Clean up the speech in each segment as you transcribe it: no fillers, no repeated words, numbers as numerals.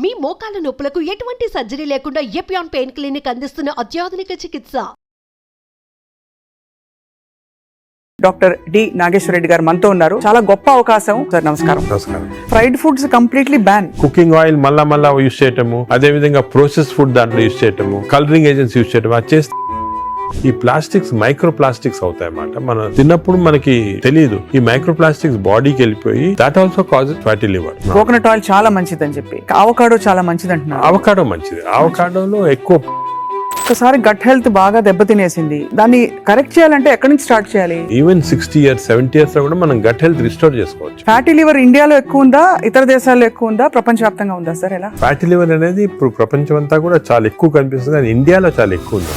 మీ మోకాల నొప్పులకు ఎటువంటి సర్జరీ లేకుండా ఎపియాన్ పెయిన్ క్లినిక్ అందిస్తున్న అత్యాధునిక చికిత్స. డాక్టర్ డి నాగేశ్వర రెడ్డి గారు మనతో ఉన్నారు. చాలా గొప్ప అవకాశం సార్. నమస్కారం. నమస్కారం. Fried foods completely ban. Cooking oil మళ్ళా యూజ్ చేయటము, అదే విధంగా ప్రాసెస్ ఫుడ్ దాంట్లో యూజ్ చేయటము, కలరింగ్ ఏజెంట్స్ యూజ్ చేయటం, అది చేస్తే ఈ ప్లాస్టిక్స్ మైక్రో ప్లాస్టిక్స్ అవుతాయి అన్నమాట. మనం తిన్నప్పుడు మనకి తెలియదు ఈ మైక్రో ప్లాస్టిక్స్ బాడీకి వెళ్ళిపోయి that also causes fatty liver. Coconut oil చాలా మంచిది అని చెప్పి, అవకాడో చాలా మంచిది అంటున్నారు. అవకాడో మంచిది. అవకాడోలో ఎక్కువ ఒకసారి గట్ హెల్త్ బాగా దెబ్బతినేసింది, దాన్ని కరెక్ట్ చేయాలంటే ఎక్కడి నుంచి స్టార్ట్ చేయాలి? ఈవెన్ 60 years 70 years లో కూడా మనం గట్ హెల్త్ రిస్టోర్ చేసుకోవచ్చు. ఫ్యాటీ లివర్ ఇండియాలో ఎక్కువ ఉందా, ఇతర దేశాల్లో ఎక్కువ ఉందా, ప్రపంచవ్యాప్తంగా ఉందా సార్? ఎలా? ఫ్యాటీ లివర్ అనేది ఇప్పుడు ప్రపంచం అంతా కూడా చాలా ఎక్కువ కనిపిస్తుంది, కానీ ఇండియాలో చాలా ఎక్కువ ఉంది.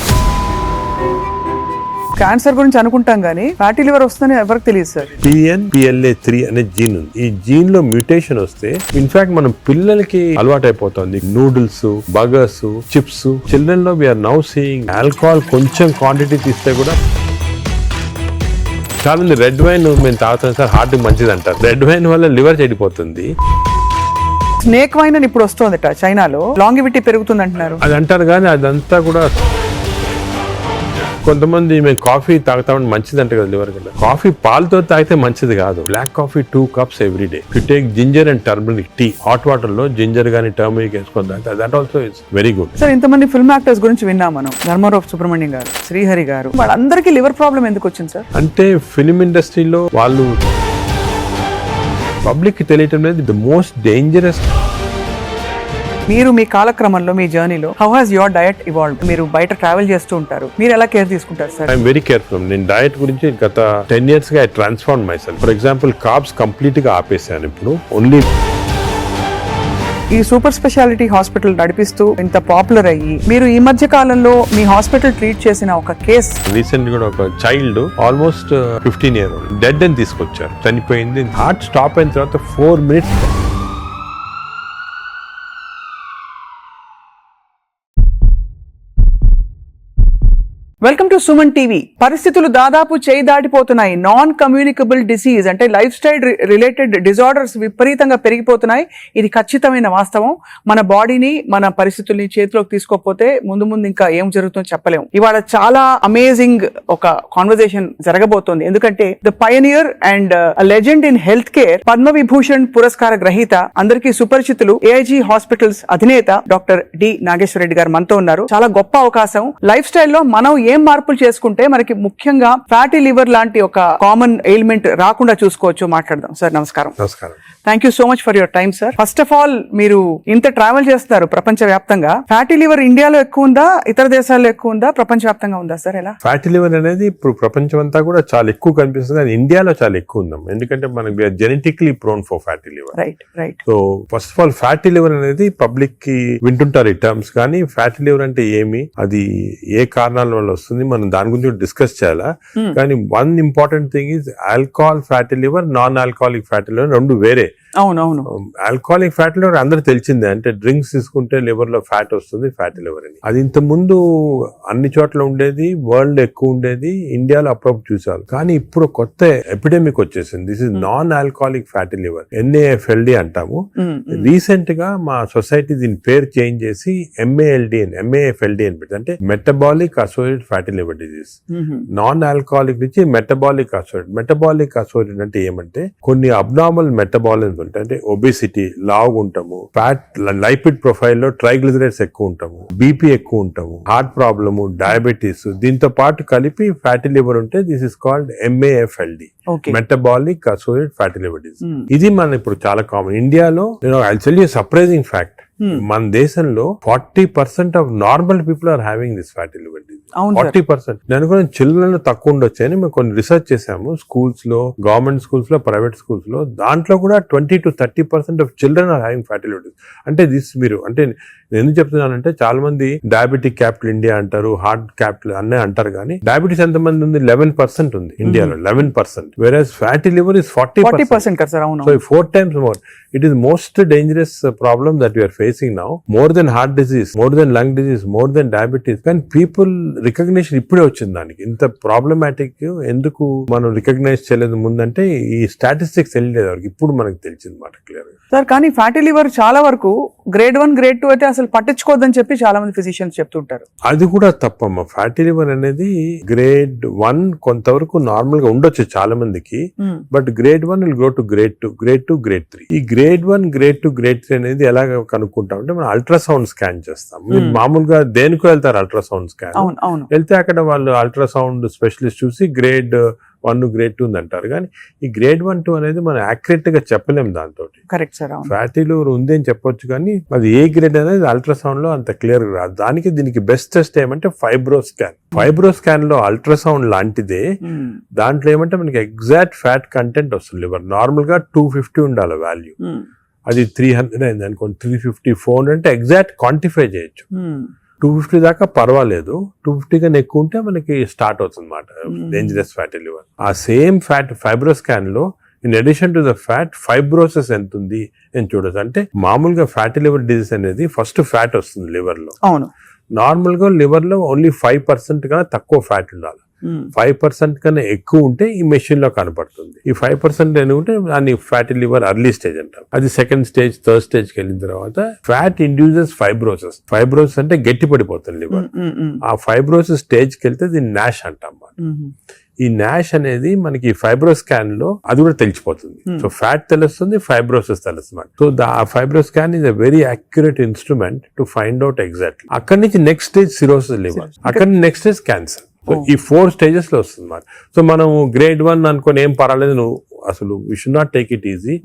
క్యాన్సర్ గురించి అనుకుంటాం కానీ ఫ్యాటీ లివర్ వస్తుందని ఎవరికి తెలియదు సార్. PNPLA3 అనే జీన్ ఉంది. ఈ జీన్ లో మ్యూటేషన్ వస్తే ఇన్ఫాక్ట్ మనం పిల్లలకి అలవాటు అయిపోతుంది నూడిల్స్, బర్గర్స్, చిప్స్. చిల్డ్రన్ లో వీఆర్ నౌ సీయింగ్ ఆల్కహాల్ కొంచెం క్వాంటిటీ తీస్తే కూడా చాలా మంది రెడ్ వైన్ మేము తాగుతాం సార్, హార్ట్ మంచిది అంటారు. రెడ్ వైన్ వల్ల లివర్ చెడిపోతుంది. స్నేక్ వైన్ అని ఇప్పుడు వస్తుందట చైనాలో, లాంగివిటీ పెరుగుతుంది అంటున్నారు. అది అంటారు కానీ అదంతా కూడా కొంతమంది మేము కాఫీ తాగుతామని మంచిది అంటే కదా లివర్ కింద. కాఫీ పాలతో తాగితే మంచిది కాదు. Black coffee 2 cups every day. You take ginger and turmeric tea, hot water లో జింజర్ గానీ టర్మరిక్ వేసుకొని తాగితే that also is very good. Sir ఇంతమంది ఫిల్మ్ యాక్టర్స్ గురించి విన్నాం మనం, ధర్మారావు సుబ్రహ్మణ్యం గారు, శ్రీహరి గారు, వాళ్ళందరికీ లివర్ ప్రాబ్లం ఎందుకు వచ్చింది సార్? అంటే ఫిల్మ్ ఇండస్ట్రీలో వాళ్ళు పబ్లిక్ కి తెలియటం లేదు. The most dangerous. మీరు మీ కాలక్రమంలో మీ జర్నీలో how has your diet evolved? మీరు బయట ట్రావెల్ చేస్తూ ఉంటారు, మీరు ఎలా కేర్ తీసుకుంటారు సార్? I'm very careful. నేను డయట్ గురించి గత 10 years గా I transform my self. For example carbs complete గా ఆపేసాను. ఇప్పుడు ఓన్లీ ఈ సూపర్ స్పెషాలిటీ హాస్పిటల్ నడిపిస్తూ ఇంత పాపులర్ అయ్యి మీరు ఈ మధ్య కాలంలో మీ హాస్పిటల్ ట్రీట్ చేసిన ఒక కేస్, రీసెంట్ కూడా ఒక child almost 15 years old dead అని తీసుకొచ్చారు, చనిపోయింది. హార్ట్ స్టాప్ అయిన తర్వాత 4 minutes. Welcome to Suman TV. పరిస్థితులు దాదాపు చేయి దాటిపోతున్నాయి. నాన్ కమ్యూనికబుల్ డిసీజ్ అంటే లైఫ్ స్టైల్ రిలేటెడ్ డిజార్డర్స్ విపరీతంగా పెరిగిపోతున్నాయి. ఇది ఖచ్చితమైన వాస్తవం. మన బాడీని, మన పరిస్థితుల్ని చేతిలోకి తీసుకోకపోతే ముందు ఇంకా ఏం జరుగుతుందో చెప్పలేము. ఇవాళ చాలా అమేజింగ్ ఒక కాన్వర్సేషన్ జరగబోతోంది. ఎందుకంటే the pioneer and legend in health care, Padma Vibhushan పురస్కార గ్రహీత, అందరికీ సుపరిచితులు, AIG హాస్పిటల్స్ అధినేత డాక్టర్ డి నాగేశ్వర రెడ్డి గారు మనతో ఉన్నారు. చాలా గొప్ప అవకాశం. లైఫ్ స్టైల్లో మనం ఏం మార్పులు చేసుకుంటే మనకి ముఖ్యంగా ఫ్యాటీ లివర్ లాంటి ఒక కామన్ ఎయిల్మెంట్ రాకుండా చూసుకోవచ్చు. మాట్లాడదాం సార్. నమస్కారం. నమస్కారం. Thank you so much for your time sir. First of all, మీరు ఇంత ట్రావెల్ చేస్తారు ప్రపంచ వ్యాప్తంగా. ఫ్యాటీ లివర్ ఇండియాలో ఎక్కువ ఉందా, ఇతర దేశాల్లో ఎక్కువ ఉందా, ప్రపంచ వ్యాప్తంగా ఉందా సార్? ఎలా? ఫ్యాటీ లివర్ అనేది ఇప్పుడు ప్రపంచం అంతా కూడా చాలా ఎక్కువ కనిపిస్తుంది, కానీ ఇండియాలో చాలా ఎక్కువ ఉందాం. ఎందుకంటే మనకి genetically prone for fatty liver. Right. So first of all fatty liver అనేది పబ్లిక్ కి వింటుంటారు ఈ టర్మ్స్, కానీ ఫ్యాటీ లివర్ అంటే ఏమి, అది ఏ కారణాల వల్ల వస్తుంది, మనం దాని గురించి డిస్కస్ చేయాలా. కానీ one important thing is alcohol fatty liver, non alcoholic fatty liver రెండు వేరే. అవునవును. ఆల్కహాలిక్ ఫ్యాటీ లివర్ అందరూ తెలిసిందే, అంటే డ్రింక్స్ తీసుకుంటే లివర్ లో ఫ్యాట్ వస్తుంది, ఫ్యాటీ లివర్ అని. అది ఇంత ముందు అన్ని చోట్ల ఉండేది, వరల్డ్ ఎక్కువ ఉండేది, ఇండియాలో అప్పుడప్పుడు చూసారు. కానీ ఇప్పుడు కొత్త ఎపిడెమిక్ వచ్చేసింది. This is non alcoholic fatty liver, NAFLD అంటాము. రీసెంట్ గా మా సొసైటీ దీని పేరు చేంజ్ చేసి MAFLD అని పెట్టి, అంటే metabolic associated fatty liver disease. Non alcoholic నుంచి మెటబాలిక్ అసోసియేటెడ్ అంటే ఏమంటే కొన్ని అబ్నార్మల్ మెటబాలిజం ఉంటాయి. అంటే ఒబేసిటీ, లావు ఉంటాము, ఫ్యాట్, లైపిడ్ ప్రొఫైల్ లో ట్రైగ్లిజరైడ్స్ ఎక్కువ ఉంటాము, BP ఎక్కువ ఉంటాము, హార్ట్ ప్రాబ్లము, డయాబెటీస్, దీంతో పాటు కలిపి ఫ్యాటీ లివర్ ఉంటే this is called MAFLD, metabolic associated fatty liver disease. ఇది మన ఇప్పుడు చాలా కామన్. ఇండియాలో నేను I tell you surprising fact, మన దేశంలో 40% of normal people are having this fatty liver disease. 40%. నేను కూడా చిల్డ్రన్ తక్కువ ఉండొచ్చు అని మేము కొన్ని రీసెర్చ్ చేసాము. స్కూల్స్ లో, గవర్నమెంట్ స్కూల్స్ లో, ప్రైవేట్ స్కూల్స్ లో, దాంట్లో కూడా 20 to 30% of children are having fatty liver disease. అంటే దిస్ మీరు అంటే నేను ఎందుకు చెప్తున్నానంటే చాలా మంది డయాబెటిక్ క్యాపిటల్ ఇండియా అంటారు, హార్ట్ క్యాపిటల్ అన్నీ అంటారు, కానీ డయాబెటీస్ ఎంత మంది ఉంది? 11% ఉంది ఇండియాలో, 11%. వెరాజ్ ఫ్యాటీ లివర్ ఇస్ 40%. కదా సార్, అవును. So 4 times more. It is most dangerous problem that we are facing now. More than heart disease, more than lung disease, more than diabetes. Can people recognition ఇప్పుడే వచ్చింది దానికి? ఇంత problematic ఎందుకు మనం recognise చేయలేదు ముందంటే ఈ స్టాటిస్టిక్స్ వెళ్ళలేదు వరకు, ఇప్పుడు మనకు తెలిసింది మాట క్లియర్ గా. సార్ కానీ ఫ్యాటీ లివర్ చాలా వరకు గ్రేడ్ 1 గ్రేడ్ 2 అయితే అసలు పట్టించుకోవద్దని చెప్పి చాలా మంది ఫిజిషియన్స్ చెప్తుంటారు. అది కూడా తప్పమ్మా. ఫ్యాటీ లివర్ అనేది గ్రేడ్ 1 కొంతవరకు నార్మల్ గా ఉండొచ్చు చాలా మందికి, but grade 1 will go to grade 2, grade 2, grade 3. ఈ గ్రేడ్ 1, గ్రేడ్ 2, గ్రేడ్ 3 అనేది ఎలాగ కనుక్కుంటాం అంటే మనం అల్ట్రాసౌండ్ స్కాన్ చేస్తాం. మీరు మామూలుగా దేనికో వెళ్తారు అల్ట్రాసౌండ్ స్కాన్, వెళ్తే అక్కడ వాళ్ళు అల్ట్రాసౌండ్ స్పెషలిస్ట్ చూసి గ్రేడ్ 1, గ్రేడ్ 2 అంటారు, కానీ ఈ గ్రేడ్ 1, 2 అనేది మనం యాక్యురేట్ గా చెప్పలేము దాంతో. Correct sir. ఫ్యాటీ లివర్ ఉంది అని చెప్పొచ్చు, కానీ అది ఏ గ్రేడ్ అనేది అల్ట్రాసౌండ్ లో అంత క్లియర్ గా రాదు. దీనికి బెస్ట్ టెస్ట్ ఏమంటే ఫైబ్రో స్కాన్. ఫైబ్రో స్కాన్ లో అల్ట్రాసౌండ్ లాంటిదే, దాంట్లో ఏమంటే మనకి ఎగ్జాక్ట్ ఫ్యాట్ కంటెంట్ వస్తుంది లివర్. నార్మల్ గా 250 ఉండాలి వాల్యూ, అది 300 అయింది అనుకోండి, 350, 400 అంటే ఎగ్జాక్ట్ క్వాంటిఫై చేయొచ్చు. 250 దాకా పర్వాలేదు, 250 కన్నా ఎక్కువ ఉంటే మనకి స్టార్ట్ అవుతుంది అన్నమాట డేంజరస్ ఫ్యాటీ లివర్. ఆ సేమ్ ఫ్యాట్ ఫైబ్రో స్కాన్ లో in addition to the fat fibrosis ఎంత ఉంది అని చూడొచ్చు. అంటే మామూలుగా ఫ్యాటీ లివర్ డిజీజ్ అనేది ఫస్ట్ ఫ్యాట్ వస్తుంది లివర్ లో. అవును. నార్మల్ గా లివర్ లో ఓన్లీ 5% కన్నా తక్కువ ఫ్యాట్ ఉండాలి. 5% కన్నా ఎక్కువ ఉంటే ఈ మెషిన్ లో కనపడుతుంది. ఈ 5% ఉంటే దాన్ని ఫ్యాటీ లివర్ అర్లీ స్టేజ్ అంటారు. అది సెకండ్ స్టేజ్, థర్డ్ స్టేజ్ కి వెళ్ళిన తర్వాత ఫ్యాట్ ఇండ్యూసెస్ ఫైబ్రోసిస్. ఫైబ్రోసిస్ అంటే గట్టి పడిపోతుంది లివర్. ఆ ఫైబ్రోసిస్ స్టేజ్ కి వెళ్తే దీన్ని నాష్ అంటాం. ఈ నాష్ అనేది మనకి ఫైబ్రో స్కాన్ లో అది కూడా తెలిసిపోతుంది. సో ఫ్యాట్ తెలుస్తుంది, ఫైబ్రోసిస్ తెలుస్తుంది. సో ఆ fibro scan is a very accurate instrument to find out exactly. అక్కడి నుంచి నెక్స్ట్ స్టేజ్ సిరోసిస్ లివర్, అక్కడి నుంచి నెక్స్ట్ స్టేజ్ క్యాన్సర్. సో ఈ 4 స్టేజెస్ లో వస్తుంది అన్నమాట. సో మనం గ్రేడ్ 1 అనుకొని ఏం పర్వాలేదు, నువ్వు అసలు we should not take it easy.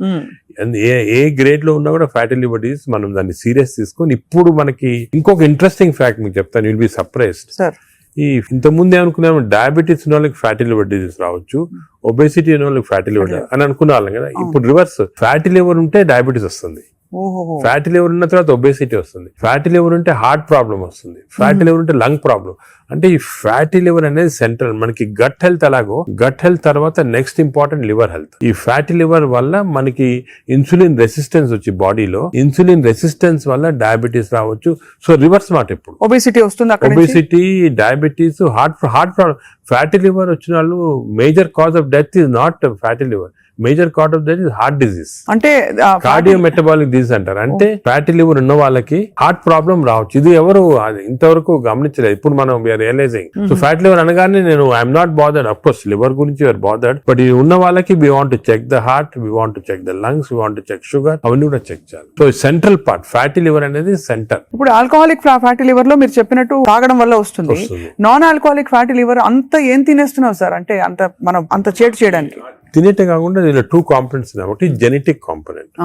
ఏ గ్రేడ్ లో ఉన్నా కూడా ఫ్యాటీ లివర్ డిసీజ్ మనం దాన్ని సీరియస్ తీసుకొని, ఇప్పుడు మనకి ఇంకొక ఇంట్రెస్టింగ్ ఫ్యాక్ట్ మీకు చెప్తాను, విల్ బి సర్ప్రైజ్డ్. ఈ ఇంతకుముందు ఏమనుకున్నాము, డయాబెటీస్ ఉన్న వాళ్ళకి ఫ్యాటీ లివర్ డిసీజ్ రావచ్చు, ఒబేసిటీ ఉన్న వాళ్ళకి ఫ్యాటీ లివర్ అని అనుకునే వాళ్ళం కదా. ఇప్పుడు రివర్స్, ఫ్యాటీ లివర్ ఉంటే డయాబెటీస్ వస్తుంది, ఫ్యాటీ లివర్ ఉన్న తర్వాత ఒబేసిటీ వస్తుంది, ఫ్యాటీ లివర్ ఉంటే హార్ట్ ప్రాబ్లం వస్తుంది, ఫ్యాటీ లివర్ ఉంటే లంగ్ ప్రాబ్లం. అంటే ఈ ఫ్యాటీ లివర్ అనేది సెంట్రల్. మనకి గట్ హెల్త్ ఎలాగో, గట్ హెల్త్ తర్వాత నెక్స్ట్ ఇంపార్టెంట్ లివర్ హెల్త్. ఈ ఫ్యాటీ లివర్ వల్ల మనకి ఇన్సులిన్ రెసిస్టెన్స్ వచ్చి బాడీలో, ఇన్సులిన్ రెసిస్టెన్స్ వల్ల డయాబెటీస్ రావచ్చు. సో రివర్స్ మాట, ఇప్పుడు ఒబేసిటీ వస్తుంది, obesity, diabetes, heart problem. Fatty liver వచ్చిన వాళ్ళు major cause of death is not fatty liver, major cause of death is heart disease, అంటే కార్డియో మెటబాలిక్ డిజీజ్ అంటారు. అంటే ఫ్యాటీ లివర్ ఉన్న వాళ్ళకి హార్ట్ ప్రాబ్లం రావచ్చు. ఇది ఎవరు ఇంతవరకు గమనించలేదు, ఇప్పుడు మనం రియలైజింగ్. సో ఫ్యాటీ లివర్ అనగానే నేను I'm not bothered, of course liver గురించి యూఆర్ బాదర్డ్, బట్ ఇది ఉన్న వాళ్ళకి we want to check the heart, we want to check the lungs, we want to check sugar, అవన్నీ కూడా చెక్ చేయాలి. So central part fatty liver అనేది centre. ఇప్పుడు alcoholic fatty liver లో మీరు చెప్పినట్టు తాగడం వల్ల వస్తుంది. నాన్ ఆల్కహాలిక్ ఫ్యాటీ లివర్ అంత ఏం తినేస్తున్నావు సార్, అంటే అంత మనం అంత చేటు చేయడానికి? తినేటే కాకుండా దీనిలో 2 కాంపోనెంట్స్ ఉన్నాయి. ఒకటి జెనెటిక్ కాంపోనెంట్,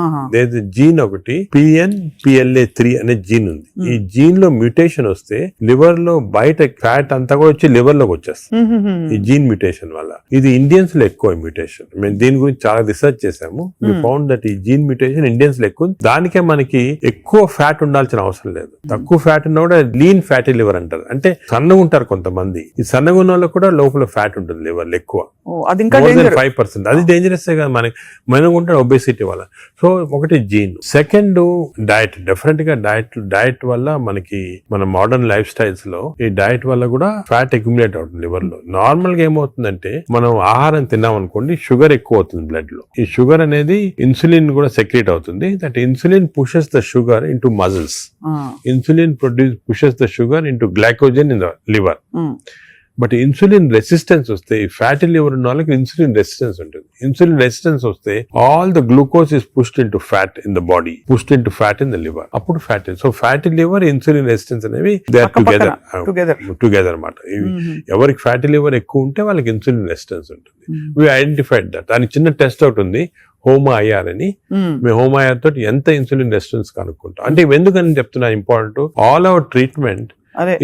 జీన్ ఒకటి PNPLA3 అనే జీన్ ఉంది. ఈ జీన్ లో మ్యూటేషన్ వస్తే లివర్ లో బయట ఫ్యాట్ అంతా కూడా వచ్చి లివర్ లోకి వచ్చేస్తుంది ఈ జీన్ మ్యూటేషన్ వల్ల. ఇది ఇండియన్స్ లో ఎక్కువ మ్యూటేషన్. మేము దీని గురించి చాలా రీసెర్చ్ చేసాము. వి ఫౌండ్ దట్ ఈ జీన్ మ్యూటేషన్ ఇండియన్స్ లో ఎక్కువ. దానికే మనకి ఎక్కువ ఫ్యాట్ ఉండాల్సిన అవసరం లేదు. తక్కువ ఫ్యాట్ ఉన్నా కూడా లీన్ ఫ్యాటీ లివర్ అంటారు. అంటే సన్నగా ఉంటారు కొంతమంది, ఈ సన్నగా ఉన్న వాళ్ళకి కూడా లోపల ఫ్యాట్ ఉంటుంది లివర్ ఎక్కువ, 5%. అది డేంజరస్ గా మనం ఉంటాడు ఒబేసిటీ వల్ల. సో ఒకటి జీన్. Second diet. డెఫినెట్ గా డైట్ వల్ల మనకి మన మోడర్న్ లైఫ్ స్టైల్స్ లో ఈ డైట్ వల్ల కూడా ఫ్యాట్ అక్యుములేట్ అవుతుంది లివర్ లో. నార్మల్ గా ఏమవుతుందంటే మనం ఆహారం తిన్నాం అనుకోండి, షుగర్ ఎక్కువ అవుతుంది బ్లడ్ లో. ఈ షుగర్ అనేది ఇన్సులిన్ కూడా సెక్రేట్ అవుతుంది. That insulin pushes the sugar into muscles. Insulin pushes the sugar into glycogen in the liver. But insulin resistance వస్తే, ఫ్యాటీ లివర్ ఉన్న వాళ్ళకి ఇన్సులిన్ రెసిస్టెన్స్ ఉంటుంది. ఇన్సులిన్ రెసిస్టెన్స్ వస్తే all the glucose is pushed into fat in the body, pushed into fat in the liver. అప్పుడు fatty. So fatty liver, insulin resistance అనేవి they are together అన్నమాట. ఎవరికి fatty liver ఎక్కువ ఉంటే వాళ్ళకి insulin resistance ఉంటుంది. We identified that. దానికి చిన్న టెస్ట్ అవుట్ ఉంది, HOMA-IR అని. మేము HOMA-IR తోటి ఎంత ఇన్సులిన్ రెసిస్టెన్స్ కనుక్కుంటాం. అంటే ఎందుకని చెప్తున్నా important, all our treatment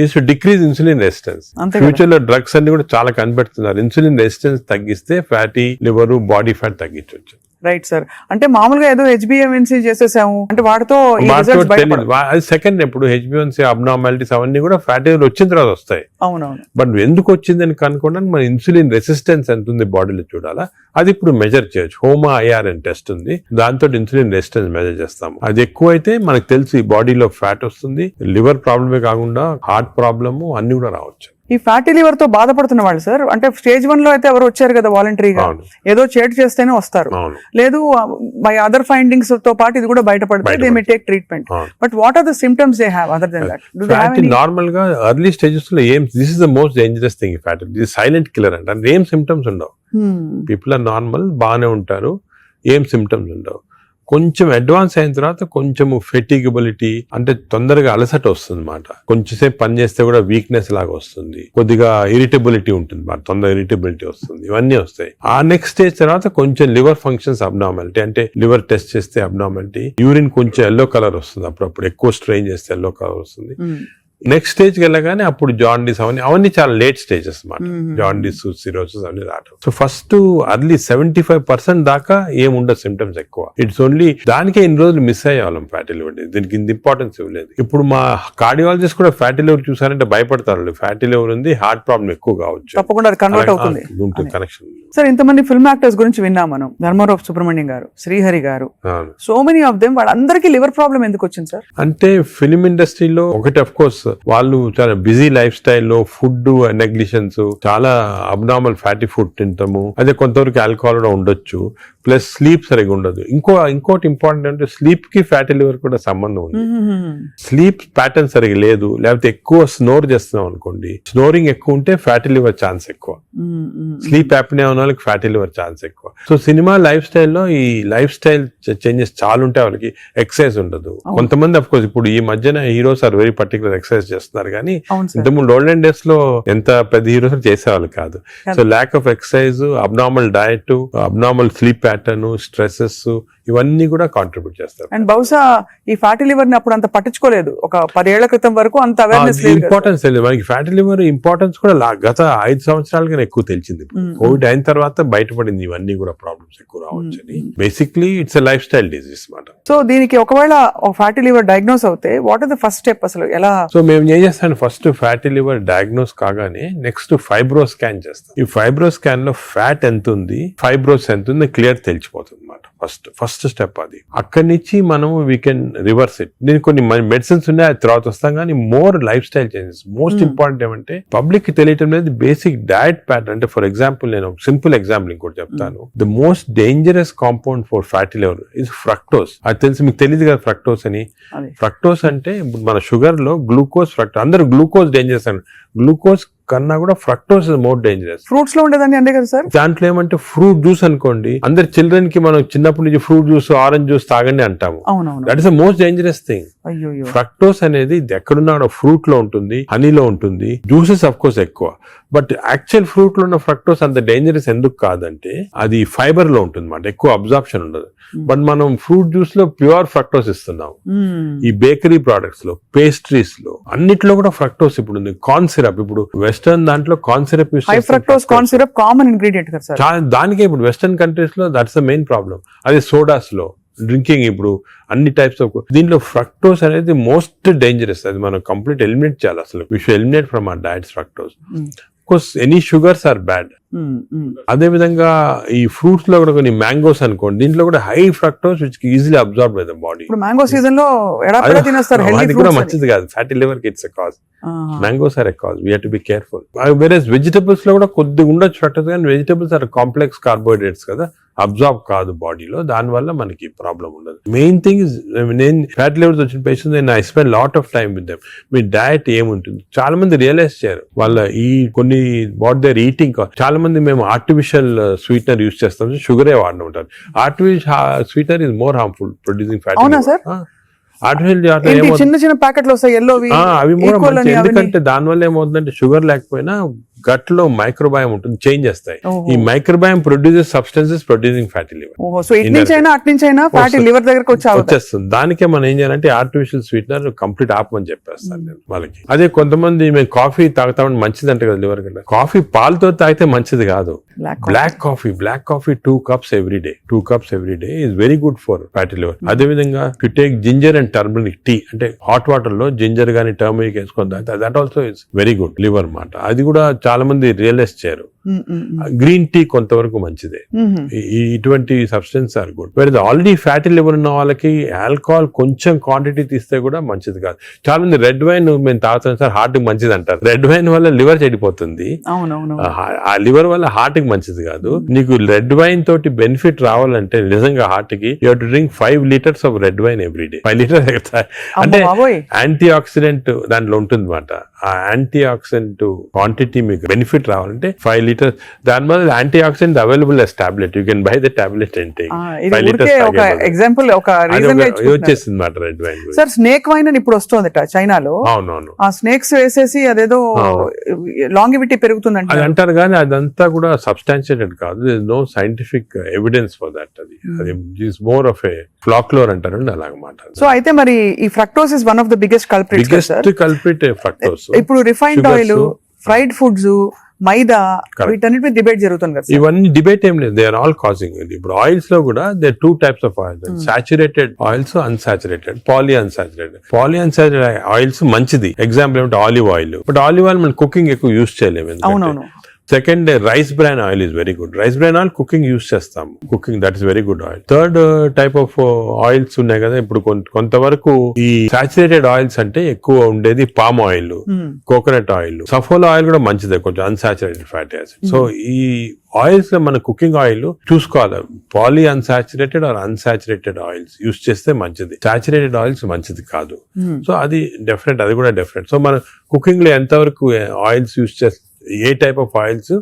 is to decrease insulin resistance. Future లో డ్రగ్స్ అన్ని కూడా చాలా కనిపెడుతున్నారు. ఇన్సులిన్ రెసిస్టెన్స్ తగ్గిస్తే ఫ్యాటీ లివర్, బాడీ ఫ్యాట్ తగ్గించవచ్చు. Right sir. అంటే మామూలుగా ఏదో హెచ్బిఎంఎన్సీ చేసేసాము అంటే వాటితో ఈ results బయటపడవు. అది సెకండ్ ఎప్పుడు హెచ్బిఎన్సీ అబ్నార్మాలిటీస్ అవన్నీ కూడా ఫ్యాటీ లివర్ వచ్చిన తర్వాత వస్తాయి. అవునవును. బట్ ఎందుకు వచ్చిందని కనుక్కోవడానికి మన ఇన్సులిన్ రెసిస్టెన్స్ ఎంత ఉంది బాడీలో చూడాలా, అది ఇప్పుడు మెజర్ చేయొచ్చు. హోమా ఐఆర్ అని టెస్ట్ ఉంది, దాంతో ఇన్సులిన్ రెసిస్టెన్స్ మెజర్ చేస్తాము. అది ఎక్కువ అయితే మనకు తెలిసి బాడీలో ఫ్యాట్ వస్తుంది, లివర్ ప్రాబ్లమే కాకుండా హార్ట్ ప్రాబ్లము అన్ని కూడా రావచ్చు. ఈ ఫ్యాటీ లివర్ తో బాధపడుతున్న వాళ్ళు సార్, అంటే స్టేజ్ 1 లో అయితే ఎవరు వచ్చారు కదా వాలంటరీగా, అవును. ఏదో చేటు చేస్తేనే వస్తారు, అవును. లేదు బై అదర్ ఫైండింగ్స్ తో పాటు ఇది కూడా బయటపడితే దే మే టేక్ ట్రీట్మెంట్. అవును. But what are the symptoms they have other than that? Do they have fat any? Normal గా ఎర్లీ స్టేజెస్ లో ఏం this is the most dangerous thing. Fat ఇది సైలెంట్ కిల్లర్ అంటే ఏం symptoms ఉండవు. People are normal, బాగానే ఉంటారు, ఏం సిమ్టమ్స్ ఉండవు. కొంచెం అడ్వాన్స్ అయిన తర్వాత కొంచెం ఫెటిగబిలిటీ అంటే తొందరగా అలసట వస్తుంది అన్నమాట. కొంచెంసేపు పని చేస్తే కూడా వీక్నెస్ లాగా వస్తుంది, కొద్దిగా ఇరిటబిలిటీ ఉంటుంది అన్నమాట, తొందరగా ఇరిటబిలిటీ వస్తుంది, ఇవన్నీ వస్తాయి. ఆ నెక్స్ట్ స్టేజ్ తర్వాత కొంచెం లివర్ ఫంక్షన్స్ అబ్నార్మాలిటీ, అంటే లివర్ టెస్ట్ చేస్తే అబ్నార్మాలిటీ, యూరిన్ కొంచెం ఎల్లో కలర్ వస్తుంది, అప్పుడప్పుడు ఎక్కువ స్ట్రెయిన్ చేస్తే ఎల్లో కలర్ వస్తుంది. నెక్స్ట్ స్టేజ్కి వెళ్ళగానే అప్పుడు జాండీస్ అవన్నీ చాలా లేట్ స్టేజెస్ అన్నమాట. జాండీస్, సిరోసిస్ అన్ని రావడం. సో ఫస్ట్ అర్లీ 75% దాకా ఏముండదు సిమ్టమ్స్ ఎక్కువ. ఇట్స్ ఓన్లీ దానికే ఇన్ని రోజులు మిస్ అయ్యేవాళ్ళం ఫ్యాటీ లివర్. దీనికి ఇంత ఇంపార్టెన్స్ ఇవ్వలేదు. ఇప్పుడు మా కార్డియాలజిస్ట్ కూడా ఫ్యాటీ లివర్ చూసారంటే భయపడతారు, ఫ్యాటీ లివర్ ఉంది, హార్ట్ ప్రాబ్లం ఎక్కువ కావచ్చు, తప్పకుండా కన్వర్ట్ అవుతుంది కనెక్షన్. సార్ ఇంతమంది ఫిల్మ్ యాక్టర్స్ గురించి విన్నాం మనం, ధర్మారావు సుబ్రహ్మణ్యం గారు, శ్రీహరి గారు, సో మెనీ ఆఫ్ దెమ్, వాళ్ళందరికీ లివర్ ప్రాబ్లం ఎందుకు వచ్చింది సార్? అంటే ఫిలిం ఇండస్ట్రీలో ఒకటి అఫ్ కోర్స్ వాళ్ళు చాలా బిజీ లైఫ్ స్టైల్లో ఫుడ్ నెగ్లిజెన్స్, చాలా అబ్నార్మల్ ఫ్యాటీ ఫుడ్ తింటాము, అదే కొంతవరకు ఆల్కహాల్ కూడా ఉండొచ్చు, ప్లస్ స్లీప్ సరిగా ఉండదు. ఇంకోటి ఇంపార్టెంట్ అంటే స్లీప్ కి ఫ్యాటీ లివర్ కూడా సంబంధం ఉంది. స్లీప్ ప్యాటర్న్ సరిగా లేదు, లేకపోతే ఎక్కువ స్నోర్ చేస్తున్నాం అనుకోండి, స్నోరింగ్ ఎక్కువ ఉంటే ఫ్యాటీ లివర్ ఛాన్స్ ఎక్కువ. స్లీప్ యాప్నియా ఉన్న వాళ్ళకి ఫ్యాటీ లివర్ ఛాన్స్ ఎక్కువ. సో సినిమా లైఫ్ స్టైల్లో ఈ లైఫ్ స్టైల్ చేంజెస్ చాలా ఉంటాయి. వాళ్ళకి ఎక్సర్సైజ్ ఉండదు. కొంతమంది అఫ్ కోర్స్ ఇప్పుడు ఈ మధ్యన heroes are very particular exercise చేస్తున్నారు, కానీ ఇంతకుముందు ఓల్డెన్ డేస్ లో ఎంత పెద్ద హీరోస్ చేసేవాళ్ళు కాదు. So lack of exercise, abnormal diet, abnormal sleep pattern, stresses, ఇవన్నీ కూడా కాంట్రిబ్యూట్ చేస్తారు. అండ్ బహుశా ఈ ఫ్యాటీ లివర్ ని అప్పుడు అంత పట్టించుకోలేదు, ఒక 10 ఏళ్ల క్రితం వరకు అంత అవేర్నెస్ లేదు, ఇంపార్టెన్స్ తెలియదు మనకి. ఫ్యాటీ లివర్ ఇంపార్టెన్స్ కూడా గత 5 సంవత్సరాలుగా ఎక్కువ తెలిసింది. కోవిడ్ అయిన తర్వాత బయటపడింది ఇవన్నీ కూడా ప్రాబ్లమ్స్ ఎక్కువ రావచ్చని. Basically it's a lifestyle disease మాట. సో దీనికి ఒకవేళ ఫ్యాటీ లివర్ డయాగ్నోస్ అవుతే what are the first step అసలు ఎలా? సో మేము ఏం చేస్తాం, ఫస్ట్ ఫ్యాటీ లివర్ డయాగ్నోస్ కాగానే నెక్స్ట్ ఫైబ్రో స్కాన్ చేస్తాం. ఈ ఫైబ్రో స్కాన్ లో ఫ్యాట్ ఎంత ఉంది, ఫైబ్రోస్ ఎంత ఉంది క్లియర్ తెలిసిపోతుంది అన్నమాట. ఫస్ట్ స్టెప్ అది. అక్కడి నుంచి మనం వీ కెన్ రివర్స్ ఇట్. దీనికి కొన్ని మెడిసిన్స్ ఉన్నాయి, అది తర్వాత వస్తాం, కానీ more life style changes. Most important ఏమంటే పబ్లిక్ కి తెలియటం లేదు బేసిక్ డయట్ ప్యాటర్న్. అంటే ఫర్ ఎగ్జాంపుల్ నేను సింపుల్ ఎగ్జాంపుల్ ఇంకోటి చెప్తాను. The most dangerous compound for fatty liver is fructose. అది తెలిసి మీకు తెలియదు కదా ఫ్రక్టోస్ అని. ఫ్రక్టోస్ అంటే మన షుగర్ లో గ్లూకోజ్, ఫ్రక్టోస్. అందరూ గ్లూకోజ్ డేంజరస్ అని, గ్లూకోజ్ కన్నా కూడా fructose is more dangerous. Fruits లో ఉండేదని అంతే కదా సార్. దాంట్లో ఏమంటే ఫ్రూట్ జ్యూస్ అనుకోండి, అందరు చిల్డ్రన్ కి మనం చిన్నప్పటి నుంచి ఫ్రూట్ జ్యూస్, ఆరెంజ్ జ్యూస్ తాగండి అంటాము. That is the most dangerous thing. Fructose అనేది ఎక్కడున్నా ఫ్రూట్ లో ఉంటుంది, హనీలో ఉంటుంది, జ్యూసెస్ అఫ్ కోర్స్ ఎక్కువ. బట్ యాక్చువల్ ఫ్రూట్ లో ఉన్న ఫ్రక్టోస్ అంత డేంజరస్ ఎందుకు కాదంటే అది ఫైబర్ లో ఉంటుంది అన్నమాట, ఎక్కువ అబ్జార్ప్షన్ ఉండదు. బట్ మనం ఫ్రూట్ జ్యూస్ లో ప్యూర్ ఫ్రక్టోస్ ఇస్తున్నాం. ఈ బేకరీ ప్రొడక్ట్స్ లో, పేస్ట్రీస్ లో, అన్నిట్లో కూడా ఫ్రక్టోస్ ఇప్పుడు ఉంది. కార్న్ సిరప్, ఇప్పుడు వెస్టర్న్ దాంట్లో కార్న్ సిరప్ యూస్ చేస్తారు. Fructose corn syrup common ingredient కదా సార్. దానికే ఇప్పుడు వెస్టర్న్ కంట్రీస్ లో దట్స్ ద మెయిన్ ప్రాబ్లం. అదే సోడాస్ లో, డ్రింకింగ్, ఇప్పుడు అన్ని టైప్స్ ఆఫ్ దీంట్లో ఫ్రక్టోస్ అనేది మోస్ట్ డేంజరస్. అది మనం కంప్లీట్ ఎలిమినేట్ చేయాలి. అసలు we should eliminate from our diets fructose. Course any sugars are bad. అదే విధంగా ఈ ఫ్రూట్స్ లో కూడా కొన్ని మ్యాంగోస్ అనుకోండి, దీంట్లో కూడా high fructose which easily absorb by the body. ఇప్పుడు మ్యాంగో సీజన్ లో ఎడాపెడా తినేస్తారు, అది కూడా మంచిది కాదు. ఫ్యాటీ లివర్ కి it's a cause. Mangoes are a cause, we have to be careful. వేరేస్ వెజిటబుల్స్ లో కూడా కొద్దిగా ఉండొచ్చు ఫ్రక్టోస్, కానీ వెజిటబుల్స్ ఆర్ కాంప్లెక్స్ కార్బోహైడ్రేట్స్ కదా, అబ్జార్బ్ కాదు బాడీలో, దాని వల్ల మనకి ప్రాబ్లం ఉండదు. మెయిన్ థింగ్ ఇస్, నేను ఫ్యాటీ లివర్స్ వచ్చిన పేషెంట్స్ నేను I spend lot of time with them. Me diet ఏముంటుంది చాలా మంది రియలైజ్ చేయరు. వాళ్ళ ఈ కొన్ని వాట్ దేర్ ఈటింగ్, చాలా మంది మేము ఆర్టిఫిషియల్ స్వీట్నర్ యూస్ చేస్తాం, షుగరే వాడిన ఉంటారు. Artificial sweetener is more harmful producing fatty. అవునా సార్? చిన్న చిన్న ప్యాకెట్లు వస్తాయి, ఎల్లోవి, అవి కూడా మంచి. ఎందుకంటే దానివల్ల ఏమవుతుందంటే షుగర్ లేకపోయినా గట్ లో మైక్రోబయామ్ ఉంటుంది, చేంజ్ చేస్తాయి. ఓహో. ఈ microbiome produces substances producing fatty liver. ఓహో, సో ఇటు నుంచి అయినా అటు నుంచి అయినా ఫ్యాటీ లివర్ దగ్గరకు వచ్చేస్తుంది. దానికే మనం ఏం చేయాలంటే ఆర్టిఫిషియల్ స్వీట్నర్ కంప్లీట్ ఆపమని చెప్పేస్తాను నేను వాళ్ళకి. అదే కొంతమంది మేము కాఫీ తాగుతామని మంచిది అంటే కదా లివర్ కంటే, కాఫీ పాలతో తాగితే మంచిది కాదు. Black coffee 2 cups every day. 2 cups every day is very good for fatty liver. అదే విధంగా to take ginger and turmeric tea, అంటే హాట్ వాటర్ లో జింజర్ గానీ టర్మరిక్ వేసుకొని తాగితే that also is very good liver మాట. అది కూడా చాలా మంది రియలైజ్ చేయరు. గ్రీన్ టీ కొంతవరకు మంచిదే. ఇటువంటి సబ్స్టెన్స్ ఆర్ గుడ్. వేరే ఆల్రెడీ ఫ్యాటీ లివర్ ఉన్న వాళ్ళకి ఆల్కహాల్ కొంచెం క్వాంటిటీ తీస్తే కూడా మంచిది కాదు. చాలా మంది రెడ్ వైన్ మేము తాగుతాం సార్ హార్ట్ కి మంచిది అంటారు. రెడ్ వైన్ వల్ల లివర్ చెడిపోతుంది, ఆ లివర్ వల్ల హార్ట్ కి మంచిది కాదు. నీకు రెడ్ వైన్ తోటి బెనిఫిట్ రావాలంటే నిజంగా హార్ట్ కి you have to drink 5 liters of red wine every day. 5 liters అంటే యాంటీ ఆక్సిడెంట్ దాంట్లో ఉంటుంది అన్నమాట. ఆ యాంటీ ఆక్సిడెంట్ క్వాంటిటీ మీకు బెనిఫిట్ రావాలంటే 5 liters. దాని వల్ల anti oxidant available as tablet. You can buy the tablet and take. 5 liters example ఒక రీజన్ వచ్చేసింది మాట red wine. Sir snake wine అని ఇప్పుడు వస్తుందట చైనాలో. అవునవును, ఆ స్నేక్స్ వేసేసి అదేదో లాంగివిటీ పెరుగుతుందంట అది అంటారు, కానీ అదంతా కూడా సబ్స్టాన్షియేటెడ్ కాదు. No scientific evidence for that. అది is more of a folklore అంటారు అలాగమాట. సో అయితే మరి ఈ fructose is one of the biggest culprit fructose. ఇప్పుడు refined oil, fried foods, maida, వీటన్నిటి డిబేట్ జరుగుతుంది కదా. ఇవన్నీ డిబేట్ ఏం లేదు, దే ఆర్ ఆల్ కాజింగ్. ఇప్పుడు ఆయిల్స్ లో కూడా they 2 types of oils, saturated oils, unsaturated, poly unsaturated oils మంచిది. ఎగ్జాంపుల్ ఏమంటే olive oil. But olive oil మనం కుకింగ్ ఎక్కువ యూజ్ చేయలేము. అవునవును. Second, rice bran oil is very good. Rice bran oil cooking use చేస్తాం, cooking that is very good oil. Third type of oils ఉన్నాయి కదా ఇప్పుడు కొంతవరకు. ఈ సాచురేటెడ్ ఆయిల్స్ అంటే ఎక్కువ ఉండేది palm oil, coconut oil, Saffola oil కూడా మంచిదే, కొంచెం అన్సాచురేటెడ్ ఫ్యాటీ యాసిడ్. సో ఈ ఆయిల్స్ లో మన కుకింగ్ ఆయిల్ చూసుకోవాలి, poly unsaturated or unsaturated oils use చేస్తే మంచిది. సాచురేటెడ్ ఆయిల్స్ మంచిది కాదు. సో అది డెఫినెట్, అది కూడా డెఫినెట్. సో మన కుకింగ్ లో ఎంతవరకు ఆయిల్స్ యూజ్ చేస్తే, ఏ టైప్ ఆఫ్ ఆయిల్స్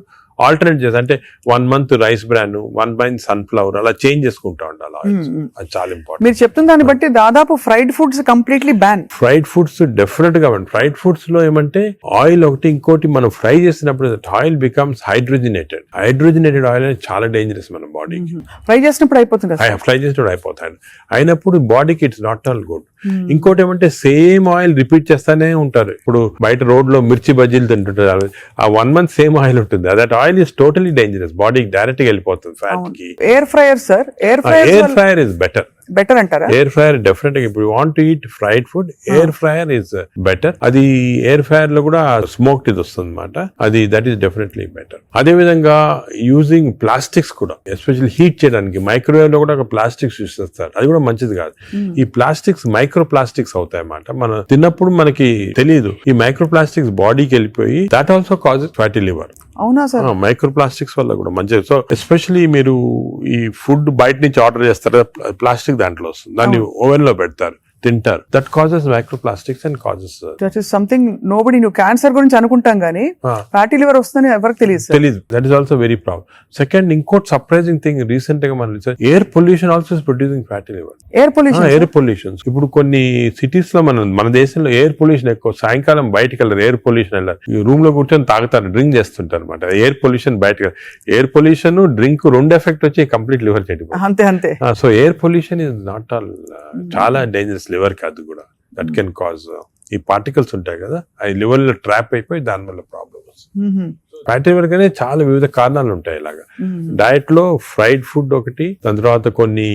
ఆల్టర్నేట్ చేసి, అంటే 1 month rice bran, 1 month sunflower, అలా చేంజ్ చేసుకుంటా ఉండాలి ఆయిల్స్. అది చాలా ఇంపార్టెంట్. మీరు చెప్తున్న దాన్ని బట్టి దాదాపు fried foods completely ban. Fried foods definite గా బ్యాన్. ఫ్రైడ్ ఫుడ్స్ లో ఏమంటే ఆయిల్ ఒకటి, ఇంకోటి మనం ఫ్రై చేసినప్పుడు oil becomes hydrogenated. Hydrogenated oil అనేది చాలా డేంజరస్ మన బాడీకి. ఫ్రై చేసినప్పుడు అయిపోతుంది, ఫ్రై చేసినప్పుడు అయిపోతాయి. అయినప్పుడు బాడీకి ఇట్స్ నాట్ ఆల్ గుడ్. ఇంకోటి ఏమంటే సేమ్ ఆయిల్ రిపీట్ చేస్తానే ఉంటారు. ఇప్పుడు బయట రోడ్ లో మిర్చి బజ్జీలు తింటుంటారు, ఆ 1 month సేమ్ ఆయిల్ ఉంటుంది. That oil is totally dangerous, బాడీకి డైరెక్ట్ గా వెళ్ళిపోతుంది ఫ్యాట్ కి. Air fryer sir, air fryer is better అంటారా? ఎయిర్ ఫ్రైయర్ డెఫినెట్ గా, ఇప్పుడు want to eat fried food, air fryer is better. అది ఎయిర్ ఫ్రైయర్ లో కూడా స్మోక్డ్ ఇది వస్తుంది అనమాట. అది దట్ ఈస్ డెఫినెట్లీ బెటర్. అదే విధంగా యూజింగ్ ప్లాస్టిక్స్ కూడా, ఎస్పెషల్లీ హీట్ చేయడానికి మైక్రోవేవ్ లో కూడా ప్లాస్టిక్స్ యూజ్ చేస్తారు, అది కూడా మంచిది కాదు. ఈ ప్లాస్టిక్స్ మైక్రో ప్లాస్టిక్స్ అవుతాయి అన్నమాట. మనం తిన్నప్పుడు మనకి తెలియదు, ఈ మైక్రో ప్లాస్టిక్స్ బాడీకి వెళ్ళిపోయి that also causes fatty liver. అవునా సార్? మైక్రో ప్లాస్టిక్స్ వల్ల కూడా మంచిది. సో ఎస్పెషల్లీ మీరు ఈ ఫుడ్ బయట నుంచి ఆర్డర్ చేస్తారు, ప్లాస్టిక్ దాంట్లో వస్తుంది, దాన్ని ఓవెన్ లో పెడతారు, తింటారు. That causes micro plastics and causes that is something nobody. నువ్వు క్యాన్సర్ గురించి అనుకుంటాం కానీ ఫ్యాటీ లివర్ వస్తుందని ఎవరికి తెలియదు. That is also very problem. Second, ఇంకోటి సర్ప్రైజింగ్ థింగ్, రీసెంట్ గా మనం air pollution also is producing fatty liver. Air pollution ఇప్పుడు కొన్ని సిటీస్ లో మన దేశంలో ఎయిర్ పొల్యూషన్ ఎక్కువ. సాయంకాలం బయటకు వెళ్ళారు, ఎయిర్ పొల్యూషన్ వెళ్ళారు, రూమ్ లో కూర్చొని తాగుతారు, డ్రింక్ చేస్తుంటారు అనమాట. ఎయిర్ పొల్యూషన్ బయటకు, ఎయిర్ పొల్యూషన్ డ్రింక్ 2 ఎఫెక్ట్ వచ్చి కంప్లీట్ లివర్ చెడిపోతుంది. అంతే. So air pollution is not all, చాలా డేంజరస్ లివర్ కి. అది కూడా దట్ కెన్ కాజ్, ఈ పార్టికల్స్ ఉంటాయి కదా, అవి లివర్ లో ట్రాప్ అయిపోయి దాని వల్ల ప్రాబ్లమ్ వస్తుంది. ఫ్యాటీ లివర్ కానీ చాలా వివిధ కారణాలు ఉంటాయి. ఇలాగా డయట్ లో ఫ్రైడ్ ఫుడ్ ఒకటి, దాని తర్వాత కొన్ని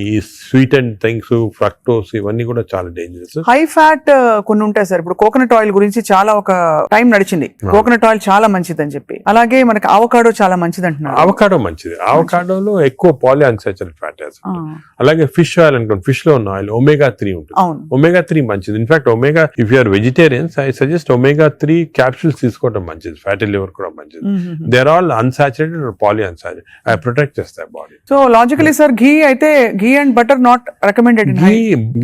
స్వీట్ అండ్ థింగ్స్, ఫ్రక్టోస్, ఇవన్నీ కూడా చాలా డేంజరస్. హై ఫ్యాట్ కొన్ని ఉంటాయి సార్. ఇప్పుడు కోకోనట్ ఆయిల్ గురించి చాలా ఒక టైం నడిచింది, కోకోనట్ ఆయిల్ చాలా మంచిది అని చెప్పి. అలాగే మనకి అవకాడో చాలా మంచిది అంటున్నారు. అవకాడో మంచిది. అవకాడోలో ఎక్కువ పాలీ అన్సాచురేటెడ్ ఫ్యాటీ యాసిడ్. అలాగే ఫిష్ ఆయిల్ అనుకోండి, ఫిష్ లో ఉన్న ఆయిల్ omega-3 ఉంటుంది. omega-3 మంచిది. In fact omega, if you're vegetarians, I suggest omega-3 capsules తీసుకోవడం మంచిది. ఫ్యాటీ లివర్ కూడా మంచిది. They are all unsaturated or poly unsaturated. అవి ప్రొటెక్ట్ చేస్తాయి body. So logically sir, ghee అయితే ghee and butter not recommended.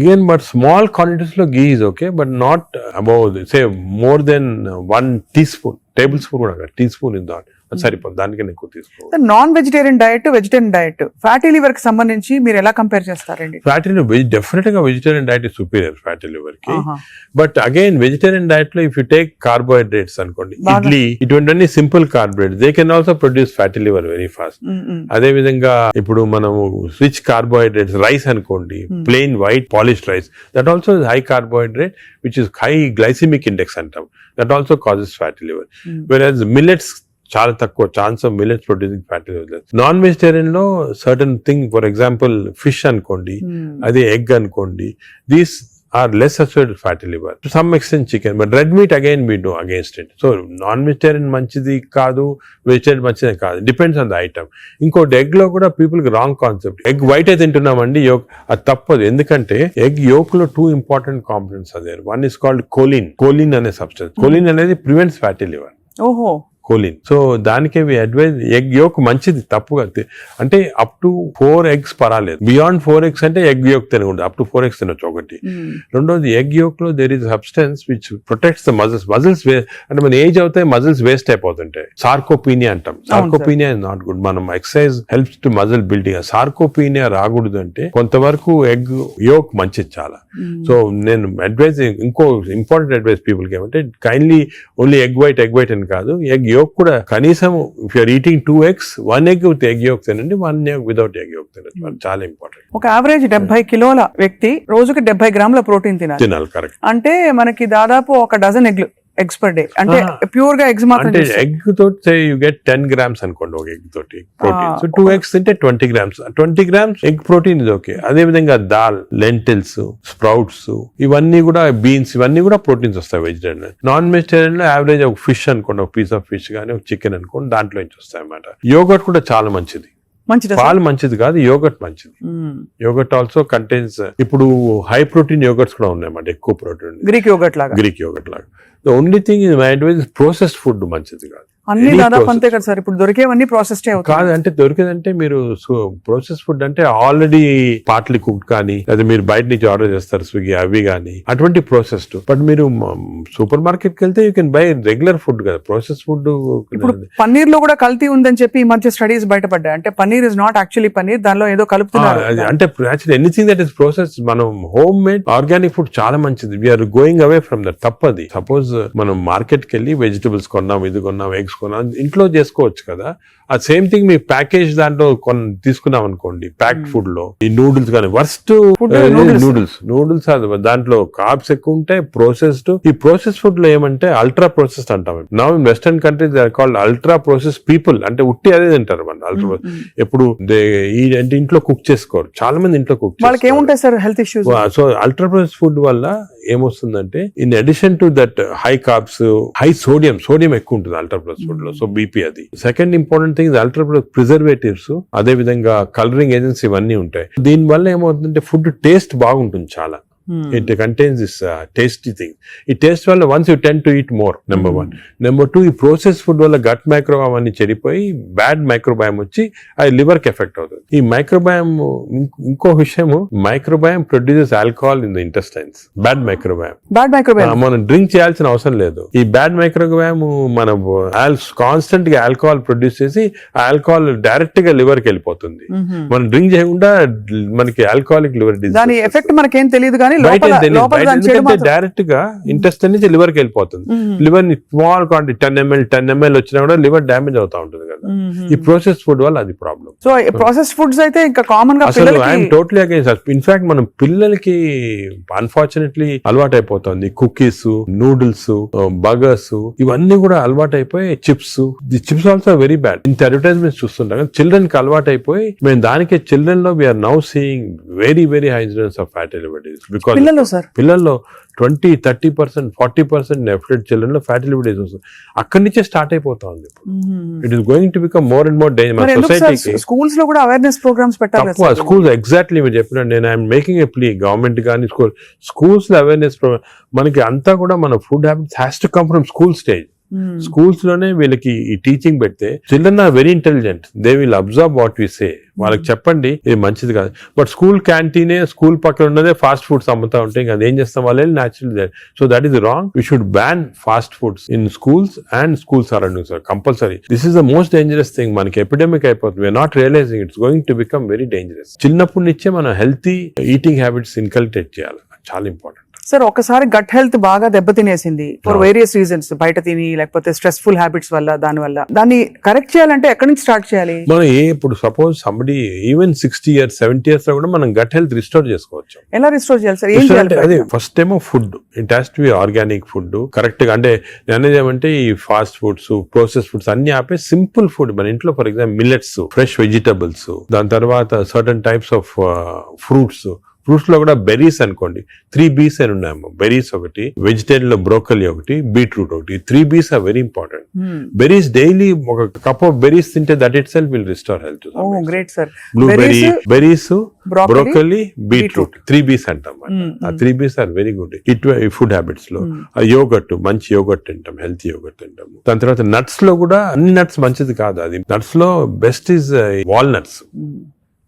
Ghee and but small quantities లో ghee is okay, but not above say more than 1 teaspoon. Tablespoon కూడా, teaspoon is not అది సరిపోతుంది, దానికన్నా ఎక్కువ తీసుకోవాలి. Non vegetarian diet, vegetarian diet, fatty liver కి సంబంధించి మీరు ఎలా కంపేర్ చేస్తారండి? ఫ్యాటీ లివర్ డెఫినెట్ గా vegetarian diet is superior fatty liver కి. బట్ అగైన్ వెజిటేరియన్ డైట్ లో ఇఫ్ యూ టేక్ కార్బోహైడ్రేట్స్ అనుకోండి, ఇడ్లీ ఇటువంటి simple carbohydrates they can also produce fatty liver very fast. అదే విధంగా ఇప్పుడు మనము రిచ్ కార్బోహైడ్రేట్స్ రైస్ అనుకోండి, plain white polished rice, that also is high carbohydrate which is high glycemic index అంటాం, that also causes fatty liver. Whereas millets చాలా తక్కువ chance of millets producing fatty liver. Non vegetarian లో certain thing, for example fish అనుకోండి, అదే egg అనుకోండి, these are less associated fatty liver. To some extent chicken, but red meat again we do against it. So non-vegetarian manchidi kaadu, vegetarian manchidi kaadu. Depends on the item. Inkoti egg lo kuda people ki wrong concept. Egg white అయితే తింటున్నామండి, yolk అది తప్పదు. ఎందుకంటే egg yolk లో 2 important components are there. One is called choline. Choline అనే substance. Choline అనేది prevents fatty liver. ఓహో, choline. So దానికే advice egg yolk మంచిది, తప్పుగా అంటే అప్ టు 4 eggs పర్వాలేదు. బియాండ్ 4 eggs అంటే ఎగ్ యోక్ తినకూడదు, అప్ టు 4 eggs తినొచ్చు ఒకటి. రెండోది ఎగ్ యోక్ లో there is substance which protects the muscles. అంటే మన ఏజ్ అవుతాయి మజిల్స్ వేస్ట్ అయిపోతుంటాయి, సార్కోపీనియా అంటాం. Sarcopenia is not good. మనం exercise helps to muscle building. Sarcopenia రాకూడదు అంటే కొంతవరకు ఎగ్ యోక్ మంచిది చాలా. సో నేను అడ్వైజ్, ఇంకో ఇంపార్టెంట్ అడ్వైజ్ పీపుల్ కి ఏమంటే కైండ్లీ ఓన్లీ ఎగ్ వైట్ అని కాదు, ఎగ్ యోక్ కూడా కనీసం if you're eating 2 eggs, 1 egg with egg yolk తినండి, 1 egg వితౌట్ ఎగ్ యోక్ తినండి. చాలా ఇంపార్టెంట్. ఒక యావరేజ్ 70 కిలోల వ్యక్తి రోజుకి 70 గ్రాముల ప్రోటీన్ తినాలి. కరెక్ట్. అంటే మనకి దాదాపు 1 డజన్ ఎగ్స్ పర్ డే. అంటే ప్యూర్ గా ఎగ్స్ మాత్రం. అంటే ఎగ్ తోటి యూ గెట్ 10 grams అనుకోండి ఒక ఎగ్ తోటి ప్రోటీన్. సో 2 eggs తింటే 20 grams. 20 grams ఎగ్ ప్రోటీన్ ఇది ఓకే. అదే విధంగా దాల్, లెంటిల్స్, స్ప్రౌట్స్, ఇవన్నీ కూడా బీన్స్, ఇవన్నీ కూడా ప్రోటీన్స్ వస్తాయి వెజిటేరియన్. నాన్ వెజిటేరియన్ లో యావరేజ్ ఒక ఫిష్ అనుకోండి, ఒక పీస్ ఆఫ్ ఫిష్ కానీ ఒక చికెన్ అనుకోండి, దాంట్లో నుంచి వస్తాయి అన్నమాట. యోగర్ట్ కూడా చాలా మంచిది. పాలు మంచిది కాదు, యోగర్ట్ మంచిది. యోగర్ట్ ఆల్సో కంటైన్స్, ఇప్పుడు హై ప్రోటీన్ యోగర్ట్స్ కూడా ఉన్నాయన్నమాట, ఎక్కువ ప్రోటీన్. గ్రీక్ యోగర్ట్ లాగా. The only thing is my advice is processed food మంచిది కాదు. అన్ని దాదాపు అంతే కదా సార్, ఇప్పుడు దొరికేవన్నీ ప్రాసెస్డ్ అవుతాయి. కాదు అంటే దొరికేదంటే మీరు ప్రాసెస్ ఫుడ్ అంటే ఆల్రెడీ పార్ట్లీ కుక్డ్ కానీ, లేదా మీరు బయట నుంచి ఆర్డర్ చేస్తారు స్విగ్గీ అవి కానీ, అటువంటి ప్రాసెస్డ్. బట్ మీరు సూపర్ మార్కెట్ కి వెళ్తే you can by regular food కదా, ప్రాసెస్ ఫుడ్. ఇప్పుడు పన్నీర్ లో కూడా కల్తీ ఉందని చెప్పి ఈ మధ్య స్టడీస్ బయటపడ్డాయి. అంటే paneer is not actually paneer, దానిలో ఏదో కలుపుతున్నారు. అంటే actually anything that is process, మనం హోమ్ మేడ్ ఆర్గానిక్ ఫుడ్ చాలా మంచిది. We're going away from that. తప్పది. సపోజ్ మనం మార్కెట్ కి వెళ్ళి వెజిటబుల్స్ కొన్నాం, ఇది కొన్నాం, ఎగ్స్ కొన్నాం, ఇంట్లో చేసుకోవచ్చు కదా. ఆ సేమ్ థింగ్ మీ ప్యాకేజ్ దాంట్లో తీసుకున్నాం అనుకోండి, ప్యాక్డ్ ఫుడ్ లో ఈ నూడిల్స్ కానీ వర్స్ట్ నూడిల్స్ దాంట్లో కార్బ్స్ ఎక్కువ ఉంటాయి, ప్రాసెస్డ్. ఈ ప్రాసెస్ ఫుడ్ లో ఏమంటే అల్ట్రా ప్రాసెస్డ్ అంటాం. Now in western countries they are called ultra process people. అంటే ఉట్టి అదే తింటారు మన అల్ట్రా. ఎప్పుడు అంటే ఇంట్లో కుక్ చేసుకోరు చాలా మంది, ఇంట్లో కుక్ వాళ్ళకి ఏముంటాయి sir health issues. So ultra process food వల్ల ఏమొస్తుందంటే in addition to that high carbs, high sodium ఎక్కువ ఉంటుంది అల్ట్రా ప్రాసెస్ ఫుడ్ లో. సో బీపీ అది. Second important thing ultra preservatives, అదే విధంగా కలరింగ్ ఏజెంట్స్ ఇవన్నీ ఉంటాయి. దీని వల్ల ఏమవుతుందంటే ఫుడ్ టేస్ట్ బాగుంటుంది చాలా. It contains this tasty thing. ఈ టేస్ట్ వల్ల once you tend to eat more, number 1. Number 2, ఈ ప్రాసెస్ ఫుడ్ వల్ల గట్ మైక్రోబయామ్ అన్ని చెడిపోయి బ్యాడ్ మైక్రోబయామ్ వచ్చి అది లివర్ కి ఎఫెక్ట్ అవుతుంది. ఈ మైక్రోబయామ్, ఇంకో విషయము, microbiome produces alcohol in the intestines. Bad microbiome మనం డ్రింక్ చేయాల్సిన అవసరం లేదు. ఈ బ్యాడ్ మైక్రోబయామ్ మన కాన్స్టెంట్ గా ఆల్కహాల్ ప్రొడ్యూస్ చేసి ఆ ఆల్కహాల్ డైరెక్ట్ గా లివర్ కి వెళ్ళిపోతుంది. మనం డ్రింక్ చేయకుండా మనకి ఆల్కహాలిక్ లివర్ డిసీజ్. దాని ఎఫెక్ట్ మనకేం తెలియదు కానీ డైరెక్ట్ గా ఇంటెస్టైన్ నుంచి లివర్ కి వెళ్ళిపోతుంది. లివర్ స్మాల్ క్వాంటిటీ 10 ml వచ్చినా కూడా లివర్ డ్యామేజ్ అవుతా ఉంటుంది కదా. ఈ ప్రాసెస్ ఫుడ్ వల్ల అది ప్రాబ్లం. సో ప్రాసెస్ ఫుడ్స్ అయితే ఇంకా కామన్ గా అసలు ఐఎమ్ టోటలీ అగైన్స్. ఇన్ఫాక్ట్ మనం పిల్లలకి అన్ఫార్చునేట్లీ అలవాటు అయిపోతుంది. కుకీస్, నూడిల్స్, బర్గర్స్ ఇవన్నీ కూడా అలవాటు అయిపోయి, చిప్స్ ఆల్సో వెరీ బ్యాడ్. ఇంత అడ్వర్టైజ్మెంట్స్ చూస్తుంటాం. చిల్డ్రన్ కి అలవాటు అయిపోయి మేము దానికే చిల్డ్రన్ లో we're now seeing very high incidence of fatty liver disease. పిల్లల్లో 20-30%, 40% డెఫినెట్ చిల్డ్రన్ లో ఫ్యాటీ లివర్ డిసీజ్ వస్తుంది. అక్కడి నుంచే స్టార్ట్ అయిపోతా ఉంది. It is going to become more and more danger. సొసైటీకి స్కూల్స్ లో కూడా అవేర్నెస్ ప్రోగ్రామ్స్ పెట్టాలి. స్కూల్స్ ఎగ్జాక్ట్లీ మీరు చెప్పినట్టు నేను I'm making a plea, government కానీ స్కూల్స్ లో అవేర్నెస్ ప్రోగ్రామ్. మనకి అంతా కూడా మన food habits has to come from school stage. Schools లోనే వీళ్ళకి ఈ టీచింగ్ పెడితే children are very intelligent, they will observe what we say. వాళ్ళకి చెప్పండి ఇది మంచిది కాదు. బట్ స్కూల్ క్యాంటీనే, స్కూల్ పక్కన ఉన్నదే ఫాస్ట్ ఫుడ్స్ అమ్ముతా ఉంటే ఇంకా అదేం చేస్తాం వాళ్ళు natural. So that is wrong. We should ban fast foods in schools and school surroundings compulsory. This is the most dangerous thing. మనకి ఎపిడమిక్ అయిపోతుంది. We're not realising it's going to become very dangerous. చిన్నప్పటి నుంచే మనం healthy eating habits inculcate చేయాలి. చాలా important. Sir ఒకసారి gut health బాగా దెబ్బతినేసింది ఫర్ వేరియస్ రీజన్స్, బయట తిని లేకపోతే స్ట్రెస్ఫుల్ హ్యాబిట్స్ వల్ల, దాన్ని కరెక్ట్ చేయాలంటే ఎక్కడి నుంచి స్టార్ట్ చేయాలి? మనం ఇప్పుడు suppose somebody even 60 years 70 years లో కూడా మనం గట్ హెల్త్ రిస్టోర్ చేసుకోవచ్చు. ఎలా రిస్టోర్ చేయాలి సార్? ఏం చేయాలి? అదే ఫస్ట్ ఏమో food, it has to be organic food correct గా. అంటే అనేది ఏమంటే ఈ ఫాస్ట్ ఫుడ్స్, ప్రాసెస్ ఫుడ్స్ అన్ని ఆపే సింపుల్ ఫుడ్ మన ఇంట్లో, for example millets, fresh vegetables, దాని తర్వాత సర్టన్ టైప్స్ ఆఫ్ ఫ్రూట్స్ లో కూడా బెర్రీస్ అనుకోండి, 3 B's అని ఉన్నాయమ్మా. బెర్రీస్ ఒకటి, వెజిటేరియన్ లో బ్రోకలీ ఒకటి, బీట్రూట్ ఒకటి. 3 B's are very important. Berries daily ఒక కప్ ఆఫ్ బెర్రీస్ తింటే that it self will restore health. Great sir. Blueberry, berries, broccoli, beetroot, 3 B's అంటాం. ఆ 3 B's ఆర్ వెరీ గుడ్ ఈ ఫుడ్ హ్యాబిట్స్ లో. Yoghurt, మంచి yoghurt తింటాం, healthy yoghurt తింటాం. దాని తర్వాత నట్స్ లో కూడా అన్ని నట్స్ మంచిది కాదు. అది నట్స్ లో బెస్ట్ ఈజ్ వాల్నట్స్.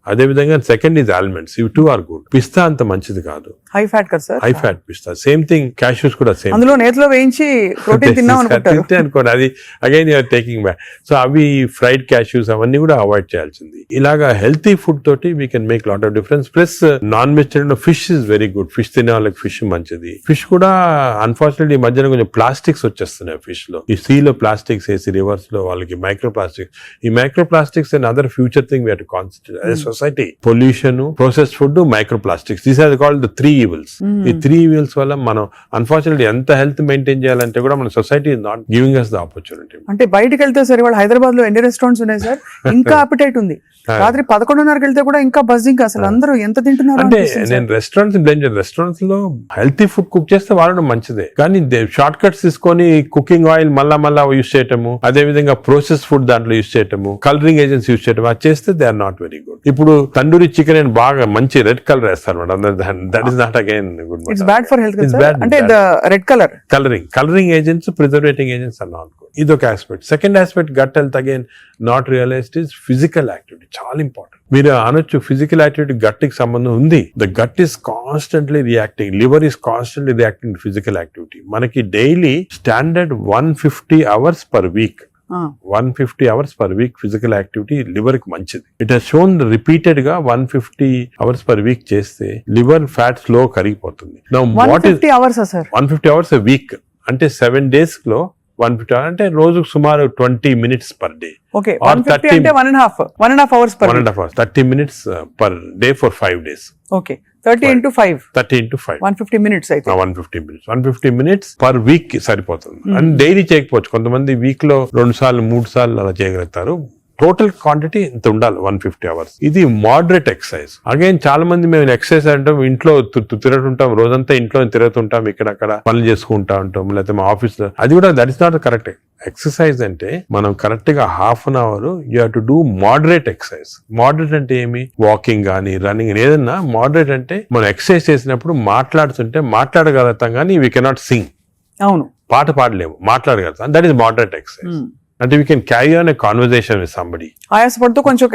అదే విధంగా సెకండ్ ఈజ్ ఆల్మండ్స్. ఇవి 2 ఆర్ గుడ్. పిస్తా అంత మంచిది కాదు, హై ఫ్యాట్ కదా సార్. హై ఫ్యాట్ పిస్తా. సేమ్ థింగ్ క్యాష్యూస్ కూడా సేమ్. అందులో నేతిలో వేయించి ప్రోటీన్ తిన్నాం అనుకోండి, అది again you're taking back. So అవి ఫ్రైడ్ క్యాష్యూస్ అవన్నీ కూడా అవాయిడ్ చేయాల్సింది. ఇలాగా హెల్తీ ఫుడ్ తోటి we can make lot of difference. Plus non vegetarian fish is very good. Fish తినే వాళ్ళకి ఫిష్ మంచిది. ఫిష్ కూడా అన్ఫార్చునేట్లీ ఈ మధ్యన కొంచెం ప్లాస్టిక్స్ వచ్చేస్తున్నాయి ఫిష్ లో. ఈ సీ లో ప్లాస్టిక్స్ వేసి రివర్స్ లో వాళ్ళకి మైక్రో ప్లాస్టిక్స్. ఈ micro plastics and other future thing we have to concentrate as a society. Pollution, processed food, micro plastics, these are called the 3 evils. ఈ 3 evils వల్ల మనం అన్ఫార్చునేట్లీ ఎంత హెల్త్ మెయింటైన్ చేయాలంటే కూడా మన society is not giving us the opportunity. అంటే బయటకు వెళ్తే సరే, వాళ్ళు హైదరాబాద్ లో ఎన్ని రెస్టారెంట్స్ ఉన్నాయి సార్, ఇంకా అపిటైట్ ఉంది. రాత్రి 11:30కి వెళ్తే కూడా ఇంకా బజ్జింగ్. అసలు అందరూ ఎంత తింటున్నారు అంటే నేను రెస్టారెంట్స్ బ్లేమ్ చేయను. రెస్టారెంట్స్ లో హెల్తీ ఫుడ్ కుక్ చేస్తే వాడడం మంచిదే, కానీ షార్ట్ కట్స్ తీసుకొని కుకింగ్ ఆయిల్ మళ్ళా యూస్ చేయటము, అదే విధంగా ప్రాసెస్ ఫుడ్ దాంట్లో యూస్ చేయటము, కలరింగ్ ఏజెంట్స్ యూస్ చేయటం, అది చేస్తే they are not very good. ఇప్పుడు తండూరి చికెన్ అని బాగా మంచి రెడ్ కలర్ వేస్తారు madam. That is not again good. It's bad for health. అంటే red colouring agents, preserving agents are not good. ఇదొక aspect. Second aspect gut health again not realised is physical activity. చాలా important. మీరు అనొచ్చు physical activity gut కి సంబంధం ఉంది. The gut is constantly reacting, liver is constantly reacting to physical activity. మనకి daily standard 150 hours per week. 150 hours per week physical activity liver కి మంచిది. It has shown repeated గా 150 hours per week చేస్తే liver fat slow కరిగిపోతుంది. 150 hours a week అంటే 7 days లో 150 hours అంటే రోజుకు సుమారు 20 minutes per day. Okay, 150 అంటే 1.5 hours per 1.5 hours, 30 minutes per day for 5 days. Okay, 30 into 5. 150 minutes అయితే 150 minutes per week కి సరిపోతుంది. అండ్ డైలీ చేయకపోవచ్చు. కొంతమంది వీక్ లో 2 సార్లు 3 సార్లు అలా చేయగలుగుతారు. టోటల్ క్వాంటిటీ ఇంత ఉండాలి 150 hours. ఇది మోడరేట్ ఎక్సర్సైజ్. అగైన్ చాలా మంది మేము ఎక్సర్సైజ్ అంటాం, ఇంట్లో తిరుగుతుంటాం, రోజంతా ఇంట్లో తిరుగుతుంటాం, ఇక్కడ పనులు చేసుకుంటా ఉంటాం, లేకపోతే మా ఆఫీస్ లో. అది కూడా that is not correct. Exercise అంటే మనం కరెక్ట్ గా ½ an hour you have to do moderate exercise. Moderate అంటే ఏమి? వాకింగ్ కానీ రన్నింగ్, ఏదన్నా మోడరేట్ అంటే మనం ఎక్సర్సైజ్ చేసినప్పుడు మాట్లాడుతుంటే మాట్లాడగలుగుతాం, కానీ వీ కెనాట్ సింగ్. అవును, పాట పాడలేము, మాట్లాడగలుగుతాం. That is moderate exercise. అంటే we can carry on a conversation with somebody. ఆయాసపడుతూ కొంచెం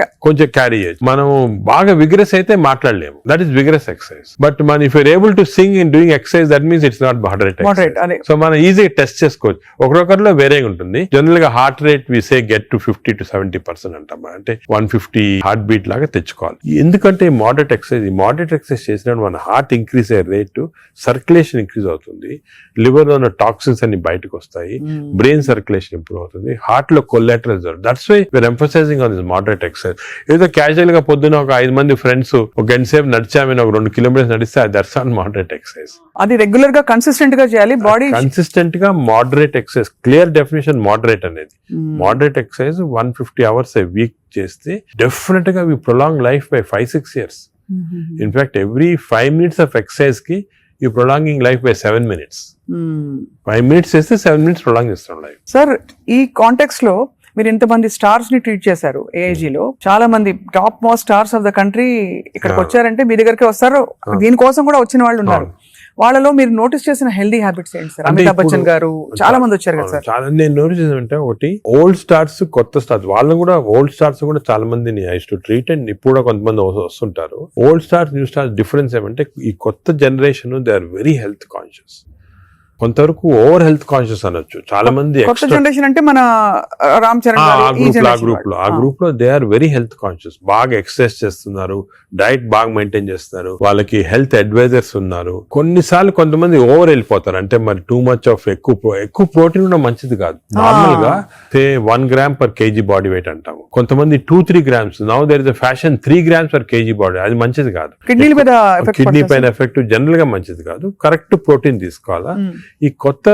క్యారీ చేయొచ్చు. మనం బాగా విగ్రెస్ అయితే మాట్లాడలేము, that is vigorous exercise. But మన if you're able to sing in doing exercise, that means it's not moderate. So మనం ఈజీగా టెస్ట్ చేసుకోవచ్చు. ఒకరొకరిలో వేరేగా ఉంటుంది. జనరల్ గా heart rate we say get to 50 to 70% అంటాం. అంటే 150 హార్ట్ బీట్ లాగా తెచ్చుకోవాలి. ఎందుకంటే మోడరేట్ ఎక్సర్సైజ్ చేసినప్పుడు మన హార్ట్ ఇంక్రీజ్ అయ్యే రేటు, సర్క్యులేషన్ ఇంక్రీజ్ అవుతుంది, లివర్ లో ఉన్న టాక్సిన్స్ అన్ని బయటకు వస్తాయి, బ్రెయిన్ సర్క్యులేషన్ ఇంప్రూవ్ అవుతుంది, హార్ట్ లో collateral. That's why we're emphasising on this moderate exercise. ఏదో క్యాజువల్ గా పొద్దున ఒక 5 మంది ఫ్రెండ్స్ ఒక గంట సేపు నడిచామని ఒక 2 kilometers నడిస్తే దట్స్ నాట్ మోడరేట్ ఎక్సర్సైజ్. అది రెగ్యులర్ గా కన్సిస్టెంట్ గా చేయాలి. బాడీ కన్సిస్టెంట్ గా moderate exercise. Clear definition moderate అనేది. Moderate exercise 150 hours a week చేస్తే డెఫినెట్ గా we prolong life by 5-6 years. In fact every 5 minutes of exercise కి you prolonging life by 7 minutes. 5 minutes చేస్తే 7 minutes prolong చేస్తాం life. Sir, ఈ context లో మీరు ఇంతమంది స్టార్స్ ని ట్రీట్ చేశారు. AIG లో చాలా మంది top most stars of the country ఇక్కడికి వచ్చారంటే మీ దగ్గరికి వస్తారు. దీనికోసం కూడా వచ్చిన వాళ్ళు ఉన్నారు. వాళ్ళలో మీరు నోటీస్ చేసిన హెల్దీ హ్యాబిట్స్ ఏంటి సార్? అంటే అమితాబ్ ఇప్పుడు- బచ్చన్ గారు చాలా మంది వచ్చారు కదా సార్. చాలా నేను నోటీస్ చేసానంటే ఒకటి ఓల్డ్ స్టార్స్, కొత్త స్టార్స్, వాళ్ళని కూడా ఓల్డ్ స్టార్స్ కూడా చాలా మందిని ఐస్ టు ట్రీట్ అండ్ ఇప్పుడు కూడా కొంతమంది వస్తుంటారు. Old stars, new stars difference ఏమంటే ఈ కొత్త generation they are very health conscious, కొంతవరకు ఓవర్ హెల్త్ కాన్షియస్ అనొచ్చు. చాలా మంది కొత్త జనరేషన్ అంటే మన రామ్ చరణ్ గారు, ఈ generation వాళ్ళు. ఆ గ్రూప్ లో they are very health conscious, బాగా ఎక్సర్సైజ్ చేస్తున్నారు, డైట్ బాగా మెయింటైన్ చేస్తున్నారు, వాళ్ళకి హెల్త్ అడ్వైజర్స్ ఉన్నారు. కొన్నిసార్లు కొంతమంది ఓవర్ వెళ్ళిపోతారు, అంటే మరి టూ మచ్ ఆఫ్ ఎక్కువ ప్రోటీన్ కూడా మంచిది కాదు. నార్మల్ గా 1 gram per KG body weight అంటాము, కొంతమంది 2-3 grams. Now there is a fashion 3 grams per KG body, అది మంచిది కాదు. కిడ్నీల మీద effect కిడ్నీ పడుతుందా పైన ఎఫెక్ట్ జనరల్ గా మంచిది కాదు. కరెక్ట్ ప్రోటీన్ తీసుకోవాలా. ఈ కొత్త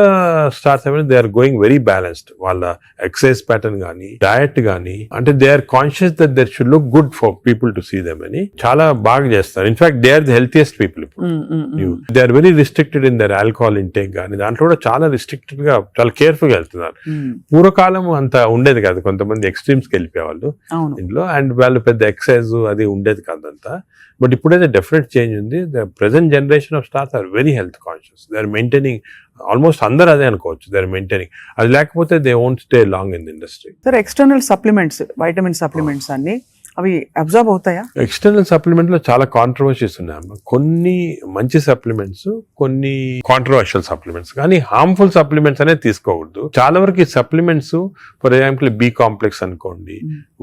స్టార్స్ ఏమైనా they are going very balanced, వాళ్ళ ఎక్సర్సైజ్ ప్యాటర్న్ గానీ డయట్ గానీ, అంటే they are conscious that there should look good for people to see them అని చాలా బాగా చేస్తారు. In fact they are the healthiest people ఇప్పుడు. They are very restricted in their alcohol intake గానీ, దాంట్లో కూడా చాలా రిస్ట్రిక్టెడ్ గా చాలా కేర్ఫుల్ గా వెళ్తున్నారు. పూర్వకాలం అంత ఉండేది కాదు, కొంతమంది ఎక్స్ట్రీమ్స్ కి వెళ్ళిపోయేవాళ్ళు ఇంట్లో, అండ్ వాళ్ళు పెద్ద ఎక్సర్సైజ్ అది ఉండేది కాదంతా. బట్ ఇప్పుడైతే డెఫినెట్ చేంజ్ ఉంది. The present generation of stars are very health conscious, they are maintaining, almost అందరూ అదే అనుకోవచ్చు, దే ఆర్ మెయింటైనింగ్. అది లేకపోతే they won't stay long in the industry. Sir external supplements, vitamin supplements అన్ని అవి observe అవుతాయా? External supplement లో చాలా కాంట్రవర్సీస్ ఉన్నాయి. కొన్ని మంచి సప్లిమెంట్స్, కొన్ని కాంట్రవర్షియల్ సప్లిమెంట్స్, కానీ హార్మ్ఫుల్ సప్లిమెంట్స్ అనేది తీసుకోకూడదు. చాలా వరకు ఈ supplements, for example B complex అనుకోండి,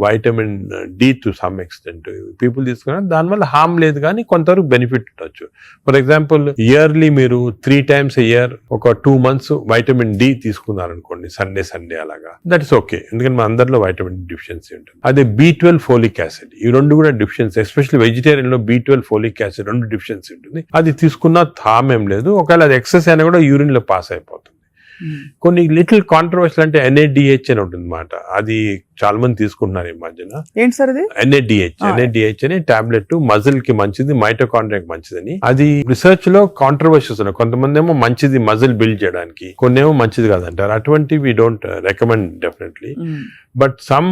vitamin D to some extent people తీసుకున్నా దానివల్ల హార్మ్ లేదు, కానీ కొంతవరకు బెనిఫిట్ ఉండొచ్చు. ఫర్ ఎగ్జాంపుల్ ఇయర్లీ మీరు 3 times a year ఒక 2 months వైటమిన్ డి తీసుకున్నారనుకోండి, సండే అలాగా, దట్ ఇస్ ఓకే, ఎందుకంటే మన అందరిలో వైటమిన్ డిఫిషియన్సీ ఉంటుంది. అదే B12 ఫోలిక్ యాసిడ్, ఈ రెండు కూడా డిఫిషియన్సీ, ఎస్పెషల్లీ వెజిటేరియన్ లో B12 ఫోలిక్ యాసిడ్ రెండు డిఫిషియన్సీ ఉంటుంది. అది తీసుకున్నా హార్మ్ ఏం లేదు, ఒకవేళ అది ఎక్సెస్ అయినా కూడా యూరిన్ లో పాస్ అయిపోతుంది. కొన్ని లిటిల్ కాంట్రవర్షియల్ అంటే NADH అని ఉంటుంది అన్నమాట, అది చాలా మంది తీసుకుంటున్నారు ఈ మధ్యన. ఏంటి సార్ అది? NADH అని టాబ్లెట్, మజిల్ కి మంచిది, మైటోకాండ్రియాకి మంచిదని. అది రిసర్చ్ లో కాంట్రవర్షియస్ ఉన్నాయి. కొంతమంది ఏమో మంచిది మజిల్ బిల్డ్ చేయడానికి, కొన్ని ఏమో మంచిది కాదంటారు. అటువంటి we don't recommend definitely. But some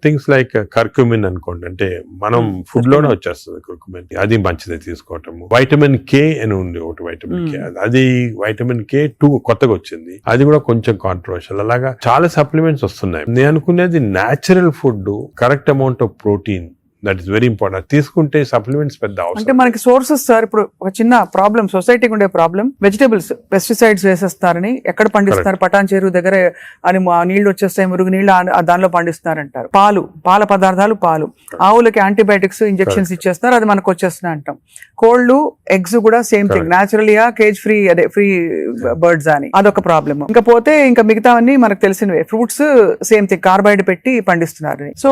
things like curcumin అనుకోండి, అంటే మనం ఫుడ్ లోనే వచ్చేస్తుంది కర్క్యూమిన్, అది మంచిది తీసుకోవటం. వైటమిన్ K అని ఉంది ఒకటి, వైటమిన్ K, అది వైటమిన్ K2 కొత్తగా వచ్చింది, అది కూడా కొంచెం కాంట్రవర్షియల్. అలాగా చాలా సప్లిమెంట్స్ వస్తున్నాయి. నేను అనుకునేది natural food, correct amount of protein, that is very important. తీసుకుంటే సప్లిమెంట్స్ పెద్ద అవసరం. అంటే మనకి సోర్సెస్ సార్, ఇప్పుడు ఒక చిన్న ప్రాబ్లం, సొసైటీకి ఉండే ప్రాబ్లం, వెజిటబుల్స్ పెస్టిసైడ్స్ వేసేస్తారని, ఎక్కడ పండిస్తున్నారు, పటాన్ చెరువు దగ్గర అని నీళ్లు వచ్చేస్తాయి, మురుగు నీళ్లు దానిలో పండిస్తున్నారంటారు. పాల పదార్థాలు, ఆవులకి యాంటీబయాటిక్స్ ఇంజెక్షన్స్ ఇచ్చేస్తున్నారు, అది మనకు వచ్చేస్తున్నాయి అంటాం. కోళ్లు, ఎగ్స్ కూడా సేమ్ థింగ్, న్యాచురల్గా కేజ్ ఫ్రీ, అదే ఫ్రీ బర్డ్స్ అని, అదొక ప్రాబ్లమ్. ఇంకా పోతే ఇంకా మిగతావన్నీ మనకు తెలిసినవే. ఫ్రూట్స్ సేమ్ థింగ్, కార్బైడ్ పెట్టి పండిస్తున్నారు. సో